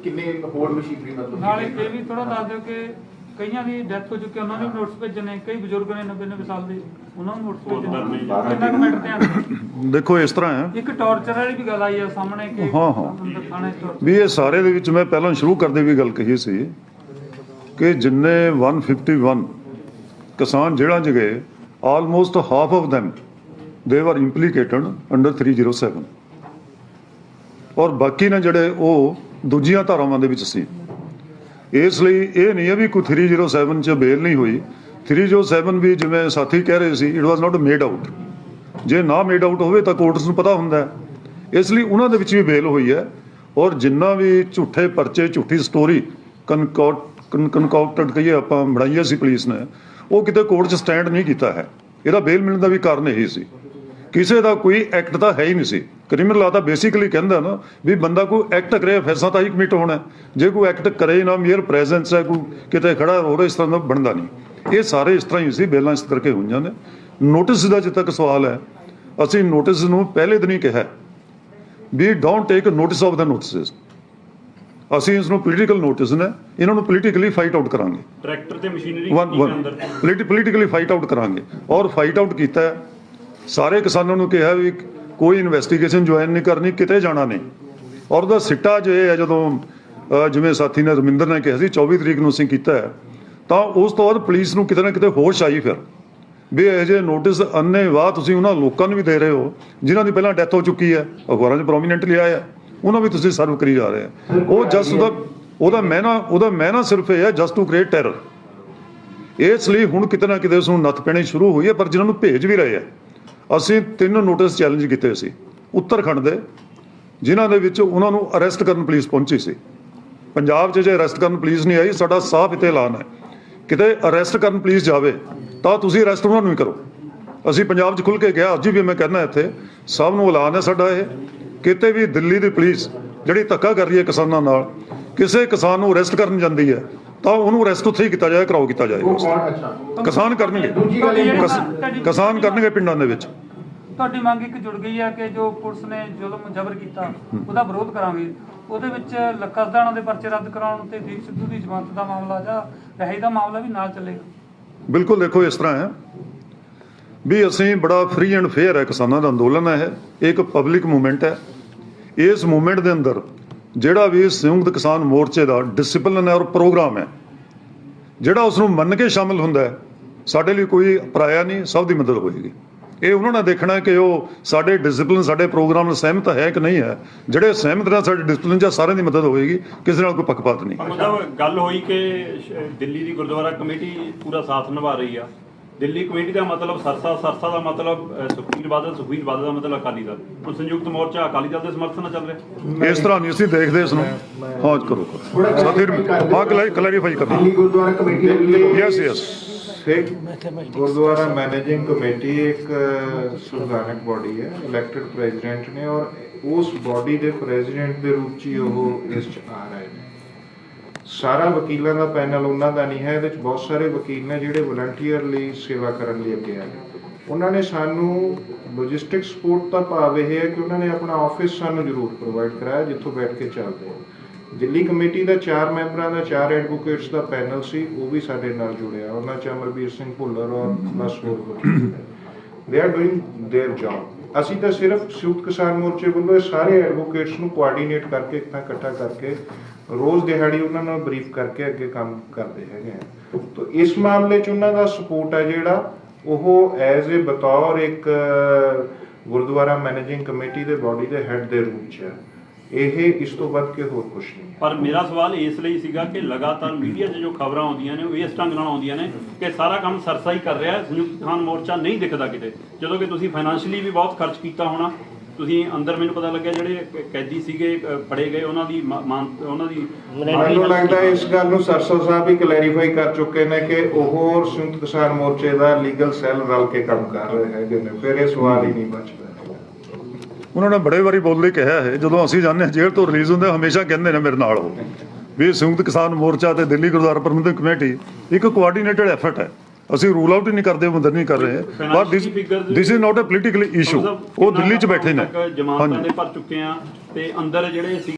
ਕਿੰਨੇ ਹੋਰ ਮਸ਼ੀਨਰੀ ਮਤਲਬ ਨਾਲੇ ਇਹ ਵੀ ਥੋੜਾ ਦੱਸ ਦਿਓ ਕਿ ਕਈਆਂ ਦੀ ਡੈਥ ਹੋ ਚੁੱਕੀ, ਉਹਨਾਂ ਨੂੰ ਵੀ ਨੋਟਿਸ ਭੇਜੇ ਨੇ, ਕਈ ਬਜ਼ੁਰਗ ਨੇ 90 ਸਾਲ ਦੇ, ਉਹਨਾਂ ਨੂੰ ਨੋਟਿਸ ਭੇਜੇ ਨੇ। ਕਿੰਨਾ ਕੁ ਮੈਟਰ ਧਿਆਨ ਦੇਖੋ ਇਸ ਤਰ੍ਹਾਂ ਹੈ ਇੱਕ ਟੌਰਚਰ ਵਾਲੀ ਵੀ ਗੱਲ ਆਈ ਆ ਸਾਹਮਣੇ ਕਿ ਹਾਂ। ਅੰਦਰ ਥਾਣੇ ਚ ਵੀ ਇਹ ਸਾਰੇ ਦੇ ਵਿੱਚ ਮੈਂ ਪਹਿਲਾਂ ਸ਼ੁਰੂ ਕਰਦੇ ਵੀ ਗੱਲ ਕਹੀ ਸੀ ਕਿ ਜਿੰਨੇ 151 ਕਿਸਾਨ ਜੇਲ੍ਹਾਂ 'ਚ ਗਏ, ਆਲਮੋਸਟ ਹਾਫ ਆਫ them ਦੇ ਵਰ ਇੰਪਲੀਕੇਟਡ ਅੰਡਰ 307, ਔਰ ਬਾਕੀ ਨੇ ਜਿਹੜੇ ਉਹ ਦੂਜੀਆਂ ਧਾਰਾਵਾਂ ਦੇ ਵਿੱਚ ਸੀ। ਇਸ ਲਈ ਇਹ ਨਹੀਂ ਹੈ ਵੀ ਕੋਈ 307 'ਚ ਬੇਲ ਨਹੀਂ ਹੋਈ। 307 ਵੀ ਜਿਵੇਂ ਸਾਥੀ ਕਹਿ ਰਹੇ ਸੀ, it was not made out. ਜੇ ਨਾ ਮੇਡ ਆਊਟ ਹੋਵੇ ਤਾਂ ਕੋਰਟਸ ਨੂੰ ਪਤਾ ਹੁੰਦਾ ਹੈ। ਇਸ ਲਈ ਉਹਨਾਂ ਦੇ ਵਿੱਚ ਵੀ ਬੇਲ ਹੋਈ ਹੈ। ਔਰ ਜਿੰਨਾ ਵੀ ਝੂਠੇ ਪਰਚੇ, ਝੂਠੀ ਸਟੋਰੀ ਕਨਕਾਕਟਡ ਕਹੀਏ ਆਪਾਂ, ਬਣਾਈ ਸੀ ਪੁਲਿਸ ਨੇ, ਉਹ ਕਿਤੇ ਕੋਰਟ 'ਚ ਸਟੈਂਡ ਨਹੀਂ ਕੀਤਾ ਹੈ। ਇਹਦਾ ਬੇਲ ਮਿਲਣ ਦਾ ਵੀ ਕਾਰਨ ਇਹੀ ਸੀ, ਕਿਸੇ ਦਾ ਕੋਈ ਐਕਟ ਤਾਂ ਹੈ ਹੀ ਨਹੀਂ ਸੀ। ਕ੍ਰਿਮੀਨਲ ਲਾ ਤਾਂ ਬੇਸਿਕਲੀ ਕਹਿੰਦਾ ਨਾ ਵੀ ਬੰਦਾ ਕੋਈ ਐਕਟ ਕਰੇ, ਫੈਸਲਾ ਤਾਂ ਹੀ ਕਮਿਟ ਹੋਣਾ। ਜੇ ਕੋਈ ਐਕਟ ਕਰੇ ਨਾ, ਮੀਅਰ ਪ੍ਰੈਜ਼ੈਂਸ ਹੈ, ਕੋਈ ਕਿਤੇ ਖੜਾ ਹੋ ਰਿਹਾ, ਇਸ ਤਰ੍ਹਾਂ ਦਾ ਬਣਦਾ ਨਹੀਂ। ਇਹ ਸਾਰੇ ਇਸ ਤਰ੍ਹਾਂ ਹੀ ਸੀ, ਬੇਲਾਂ ਇਸ ਕਰਕੇ ਹੋਈਆਂ ਨੇ। ਨੋਟਿਸ ਦਾ ਜਿੱਥੇ ਤੱਕ ਸਵਾਲ ਹੈ, ਅਸੀਂ ਨੋਟਿਸ ਨੂੰ ਪਹਿਲੇ ਦਿਨ ਹੀ ਕਿਹਾ ਵੀ ਡੋਂਟ ਟੇਕ ਨੋਟਿਸ ਆਫ ਦਾ ਨੋਟਿਸਿਸ। ਅਸੀਂ ਇਸ ਨੂੰ ਪੋਲੀਟੀਕਲ ਨੋਟਿਸ ਨੇ, ਇਹਨਾਂ ਨੂੰ ਪੋਲੀਟੀਕਲੀ ਫਾਈਟ ਆਊਟ ਕਰਾਂਗੇ। ਟਰੈਕਟਰ ਤੇ ਮਸ਼ੀਨਰੀ ਪੋਲੀਟੀਕਲੀ ਫਾਈਟ ਆਊਟ ਕਰਾਂਗੇ। ਔਰ ਫਾਈਟ ਆਊਟ ਕੀਤਾ ਹੈ। ਸਾਰੇ ਕਿਸਾਨਾਂ ਨੂੰ ਕਿਹਾ ਵੀ ਕੋਈ ਇਨਵੈਸਟੀਗੇਸ਼ਨ ਜੁਆਇਨ ਨਹੀਂ ਕਰਨੀ, ਕਿਤੇ ਜਾਣਾ ਨਹੀਂ। ਔਰ ਉਹਦਾ ਸਿੱਟਾ ਜੇ ਹੈ, ਜਦੋਂ ਜਿਵੇਂ ਸਾਥੀ ਨੇ ਰਮਿੰਦਰ ਨੇ ਕਿਹਾ ਸੀ 24 ਤਰੀਕ ਨੂੰ ਅਸੀਂ ਕੀਤਾ ਹੈ, ਤਾਂ ਉਸ ਤੋਂ ਬਾਅਦ ਪੁਲਿਸ ਨੂੰ ਕਿਤੇ ਨਾ ਕਿਤੇ ਹੋਸ਼ ਆਈ ਫਿਰ ਵੀ ਇਹ ਜਿਹੇ ਨੋਟਿਸ ਅੰਨ੍ਹੇਵਾਹ ਤੁਸੀਂ ਉਹਨਾਂ ਲੋਕਾਂ ਨੂੰ ਵੀ ਦੇ ਰਹੇ ਹੋ ਜਿਨ੍ਹਾਂ ਦੀ ਪਹਿਲਾਂ ਡੈਥ ਹੋ ਚੁੱਕੀ ਹੈ, ਅਖਬਾਰਾਂ 'ਚ ਪ੍ਰੋਮੀਨੈਂਟਲੀ ਆਇਆ, ਉਹਨਾਂ ਵੀ ਤੁਸੀਂ ਸਰਵ ਕਰੀ ਜਾ ਰਹੇ ਹੋ। ਉਹ ਜਸਟ ਉਹਦਾ ਮਹਿਨਾ ਸਿਰਫ ਇਹ ਹੈ, ਜਸਟ ਟੂ ਕ੍ਰੀਏਟ ਟੈਰਰ। ਇਸ ਲਈ ਹੁਣ ਕਿਤੇ ਨਾ ਕਿਤੇ ਉਸ ਨੂੰ ਨੱਥ ਪੈਣੀ ਸ਼ੁਰੂ ਹੋਈ ਹੈ। ਪਰ ਜਿਨ੍ਹਾਂ ਨੂੰ ਭੇਜ ਵੀ ਰਹੇ ਆ, ਅਸੀਂ 3 ਨੋਟਿਸ ਚੈਲੰਜ ਕੀਤੇ ਸੀ ਉੱਤਰਾਖੰਡ ਦੇ, ਜਿਨ੍ਹਾਂ ਦੇ ਵਿੱਚ ਉਹਨਾਂ ਨੂੰ ਅਰੈਸਟ ਕਰਨ ਪੁਲਿਸ ਪਹੁੰਚੀ ਸੀ। ਪੰਜਾਬ 'ਚ ਜੇ ਅਰੈਸਟ ਕਰਨ ਪੁਲਿਸ ਨਹੀਂ ਆਈ, ਸਾਡਾ ਸਾਫ਼ ਇੱਥੇ ਐਲਾਨ ਹੈ, ਕਿਤੇ ਅਰੈਸਟ ਕਰਨ ਪੁਲਿਸ ਜਾਵੇ ਤਾਂ ਤੁਸੀਂ ਅਰੈਸਟ ਉਹਨਾਂ ਨੂੰ ਹੀ ਕਰੋ। ਅਸੀਂ ਪੰਜਾਬ 'ਚ ਖੁੱਲ੍ਹ ਕੇ ਕਿਹਾ, ਅੱਜ ਵੀ ਮੈਂ ਕਹਿਣਾ ਇੱਥੇ ਸਭ ਨੂੰ ਐਲਾਨ ਹੈ ਸਾਡਾ ਇਹ, ਕਿਤੇ ਵੀ ਦਿੱਲੀ ਦੀ ਪੁਲਿਸ ਜਿਹੜੀ ਧੱਕਾ ਕਰ ਰਹੀ ਹੈ ਕਿਸਾਨਾਂ ਨਾਲ, ਕਿਸੇ ਕਿਸਾਨ ਨੂੰ ਅਰੈਸਟ ਕਰਨ ਜਾਂਦੀ ਹੈ ਤਾਂ ਉਹਨੂੰ ਅਰੈਸਟ ਉੱਥੇ ਹੀ ਕੀਤਾ ਜਾਏ, ਕਰਾਓ ਕੀਤਾ ਜਾਏਗਾ। ਕਿਸਾਨ ਕਰਨਗੇ ਪਿੰਡਾਂ ਦੇ ਵਿੱਚ। ਤੁਹਾਡੀ ਮੰਗ ਇੱਕ ਜੁੜ ਗਈ ਹੈ ਕਿ ਜੋ ਪੁਲਿਸ ਨੇ ਜ਼ੁਲਮ ਜ਼ਬਰ ਕੀਤਾ ਉਹਦਾ ਵਿਰੋਧ ਕਰਾਂਗੇ। ਉਹਦੇ ਵਿੱਚ ਲੱਖਾ ਸਦਾਣਾ ਦੇ ਪਰਚੇ ਰੱਦ ਕਰਾਉਣ ਤੇ ਦੀਪ ਸਿੱਧੂ ਦੀ ਜ਼ਮਾਨਤ ਦਾ ਮਾਮਲਾ ਜਾਂ ਰਿਹਾਈ ਦਾ ਮਾਮਲਾ ਵੀ ਨਾਲ ਚੱਲੇਗਾ। ਬਿਲਕੁਲ, ਦੇਖੋ ਇਸ ਤਰ੍ਹਾਂ ਹੈ ਵੀ ਅਸੀਂ ਬੜਾ ਫ੍ਰੀ ਐਂਡ ਫੇਅਰ ਹੈ, ਕਿਸਾਨਾਂ ਦਾ ਅੰਦੋਲਨ ਹੈ ਇਹ ਇੱਕ ਪਬਲਿਕ ਮੂਵਮੈਂਟ ਹੈ। ਇਸ ਮੂਵਮੈਂਟ ਦੇ ਅੰਦਰ ਜਿਹੜਾ ਵੀ ਸੰਯੁਕਤ ਕਿਸਾਨ ਮੋਰਚੇ ਦਾ ਡਿਸਪਲਿਨ ਹੈ ਔਰ ਪ੍ਰੋਗਰਾਮ ਹੈ, ਜਿਹੜਾ ਉਸ ਨੂੰ ਮੰਨ ਕੇ ਸ਼ਾਮਿਲ ਹੁੰਦਾ ਹੈ, ਸਾਡੇ ਲਈ ਕੋਈ ਪਰਾਇਆ ਨਹੀਂ, ਸਭ ਦੀ ਮਦਦ ਹੋਏਗੀ। ਇਹ ਉਹਨਾਂ ਨੇ ਦੇਖਣਾ ਕਿ ਉਹ ਸਾਡੇ ਡਿਸਪਲਿਨ, ਸਾਡੇ ਪ੍ਰੋਗਰਾਮ ਨਾਲ ਸਹਿਮਤ ਹੈ ਕਿ ਨਹੀਂ ਹੈ। ਜਿਹੜੇ ਸਹਿਮਤ ਨੇ ਸਾਡੇ ਡਿਸਪਲਿਨ 'ਚ, ਸਾਰਿਆਂ ਦੀ ਮਦਦ ਹੋਏਗੀ, ਕਿਸੇ ਨਾਲ ਕੋਈ ਪੱਖਪਾਤ ਨਹੀਂ। ਮਤਲਬ ਗੱਲ ਹੋਈ ਕਿ ਦਿੱਲੀ ਦੀ ਗੁਰਦੁਆਰਾ ਕਮੇਟੀ ਪੂਰਾ ਸਾਥ ਨਿਭਾ ਰਹੀ ਆ। ਦਿੱਲੀ ਕਮੇਟੀ ਦਾ ਮਤਲਬ ਸਰਸਾ ਦਾ ਮਤਲਬ ਸੁਖਬੀਰ ਬਾਦਲ ਦਾ ਮਤਲਬ ਅਕਾਲੀ ਦਲ। ਹੁਣ ਸੰਯੁਕਤ ਮੋਰਚਾ ਅਕਾਲੀ ਦਲ ਦੇ ਸਮਰਥਨ ਨਾਲ ਚੱਲ ਰਿਹਾ। ਇਸ ਤਰ੍ਹਾਂ ਨਹੀਂ ਅਸੀਂ ਦੇਖਦੇ ਇਸ ਨੂੰ। ਹਾਂ ਕਰੋ ਸਾਥੀ, ਹਾਂ ਕਲੈਰੀਫਾਈ ਕਰੋ। ਦਿੱਲੀ ਗੁਰਦੁਆਰਾ ਕਮੇਟੀ ਦੇ ਲਈ ਯੈਸ ਸਿੱਖ ਗੁਰਦੁਆਰਾ ਮੈਨੇਜਿੰਗ ਕਮੇਟੀ ਇੱਕ ਸੰਵਿਧਾਨਕ ਬੋਡੀ ਹੈ, ਇਲੈਕਟਡ ਪ੍ਰੈਜ਼ੀਡੈਂਟ ਨੇ, ਔਰ ਉਸ ਬੋਡੀ ਦੇ ਪ੍ਰੈਜ਼ੀਡੈਂਟ ਦੇ ਰੂਪ 'ਚ ਹੀ ਉਹ ਇਸ 'ਚ ਆ ਰਹੇ ਨੇ। ਸਾਰਾ ਵਕੀਲਾਂ ਦਾ ਪੈਨਲ ਉਹਨਾਂ ਦਾ ਨਹੀਂ ਹੈ, ਇਹਦੇ 'ਚ ਬਹੁਤ ਸਾਰੇ ਵਕੀਲ ਨੇ ਜਿਹੜੇ ਵਲੰਟੀਅਰਲੀ ਸੇਵਾ ਕਰਨ ਲਈ ਅੱਗੇ ਆਏ। ਉਹਨਾਂ ਨੇ ਸਾਨੂੰ ਲੌਜਿਸਟਿਕ ਸਪੋਰਟ ਦਾ ਭਾਵ ਇਹ ਹੈ ਕਿ ਉਹਨਾਂ ਨੇ ਆਪਣਾ ਆਫਿਸ ਸਾਨੂੰ ਜ਼ਰੂਰ ਪ੍ਰੋਵਾਈਡ ਕਰਾਇਆ ਜਿੱਥੋਂ ਬੈਠ ਕੇ ਚੱਲਦੇ ਹਾਂ। ਦਿੱਲੀ ਕਮੇਟੀ ਦਾ 4 ਮੈਂਬਰਾਂ ਦਾ 4 ਐਡਵੋਕੇਟਸ ਦਾ ਪੈਨਲ ਸੀ, ਉਹ ਵੀ ਸਾਡੇ ਨਾਲ ਜੁੜਿਆ। ਉਹਨਾਂ 'ਚ ਅਮਰਬੀਰ ਸਿੰਘ ਭੁੱਲਰ ਔਰ ਪਲੱਸ ਹੋਰ ਵਕੀਲ ਨੇ। They are doing there job. ਅਸੀਂ ਤਾਂ ਸਿਰਫ ਸੰਯੁਕਤ ਕਿਸਾਨ ਮੋਰਚੇ ਵੱਲੋਂ ਇਹ ਸਾਰੇ ਐਡਵੋਕੇਟਸ ਨੂੰ ਕੋਆਰਡੀਨੇਟ ਕਰਕੇ ਇਕੱਠਾ ਕਰਕੇ ਰੋਜ਼ ਦਿਹਾੜੀ ਉਹਨਾਂ ਨਾਲ ਬਰੀਫ ਕਰਕੇ ਅੱਗੇ ਕੰਮ ਕਰਦੇ ਹੈਗੇ ਆ। ਤਾਂ ਇਸ ਮਾਮਲੇ 'ਚ ਉਹਨਾਂ ਦਾ ਸਪੋਰਟ ਹੈ ਜਿਹੜਾ ਉਹ ਐਜ਼ ਏ ਬਤੌਰ ਇੱਕ ਗੁਰਦੁਆਰਾ ਮੈਨੇਜਿੰਗ ਕਮੇਟੀ ਦੇ ਬੋਡੀ ਦੇ ਹੈੱਡ ਦੇ ਰੂਪ 'ਚ ਹੈ। ਇਹ ਇਸ ਤੋਂ ਵੱਧ ਕੇ ਹੋਰ ਕੁਝ ਨਹੀਂ। ਪਰ ਮੇਰਾ ਸਵਾਲ ਇਸ ਲਈ ਸੀਗਾ ਕਿ ਲਗਾਤਾਰ ਮੀਡੀਆ 'ਚ ਜੋ ਖਬਰਾਂ ਆਉਂਦੀਆਂ ਨੇ ਉਹ ਇਸ ਢੰਗ ਨਾਲ ਆਉਂਦੀਆਂ ਨੇ ਕਿ ਸਾਰਾ ਕੰਮ ਸਰਸਾ ਹੀ ਕਰ ਰਿਹਾ, ਸੰਯੁਕਤ ਕਿਸਾਨ ਮੋਰਚਾ ਨਹੀਂ ਦਿਖਦਾ ਕਿਤੇ, ਜਦੋਂ ਕਿ ਤੁਸੀਂ ਫਾਈਨੈਂਸ਼ੀਅਲੀ ਵੀ ਬਹੁਤ ਖਰਚ ਕੀਤਾ ਹੋਣਾ, ਤੁਸੀਂ ਅੰਦਰ ਮੈਨੂੰ ਪਤਾ ਲੱਗਿਆ ਜਿਹੜੇ ਕੈਦੀ ਸੀਗੇ ਫੜੇ ਗਏ ਉਹਨਾਂ ਦੀ ਉਹਨਾਂ ਦੀ ਮੈਨੂੰ ਲੱਗਦਾ ਇਸ ਗੱਲ ਨੂੰ ਸਰਸੋ ਸਾਹਿਬ ਵੀ ਕਲੈਰੀਫਾਈ ਕਰ ਚੁੱਕੇ ਨੇ ਕਿ ਉਹ ਸੰਯੁਕਤ ਕਿਸਾਨ ਮੋਰਚੇ ਦਾ ਲੀਗਲ ਸੈੱਲ ਰਲ ਕੇ ਕੰਮ ਕਰ ਰਹੇ ਹੈਗੇ ਨੇ, ਫਿਰ ਇਹ ਸਵਾਲ ਹੀ ਨਹੀਂ ਬਚਦਾ। ਉਹਨਾਂ ਨੇ ਬੜੇ ਵਾਰੀ ਬੋਲਦੇ ਕਿਹਾ ਹੈ, ਜਦੋਂ ਅਸੀਂ ਜਾਂਦੇ ਹਾਂ ਜੇਲ੍ਹ ਤੋਂ ਰਿਲੀਜ਼ ਹੁੰਦੇ ਹਮੇਸ਼ਾ ਕਹਿੰਦੇ ਨੇ ਮੇਰੇ ਨਾਲ ਹੋ ਵੀ ਸੰਯੁਕਤ ਕਿਸਾਨ ਮੋਰਚਾ ਤੇ ਦਿੱਲੀ ਗੁਰਦੁਆਰਾ ਪ੍ਰਬੰਧਕ ਕਮੇਟੀ ਇੱਕ ਕੋਆਰਡੀਨੇਟਡ ਐਫਰਟ ਹੈ। ਅਸੀਂ ਰੂਲ ਆਊਟ ਹੀ ਨਹੀਂ ਕਰਦੇ, ਅੰਦਰ ਨਹੀਂ ਕਰ ਰਹੇ, ਪਰ this is not a political issue. ਉਹ ਦਿੱਲੀ 'ਚ ਬੈਠੇ ਨੇ। ਜਮਾਨਤਾਂ ਦੇ ਭਰ ਚੁੱਕੇ ਆ ਤੇ ਅੰਦਰ ਜਿਹੜੇ ਸੀ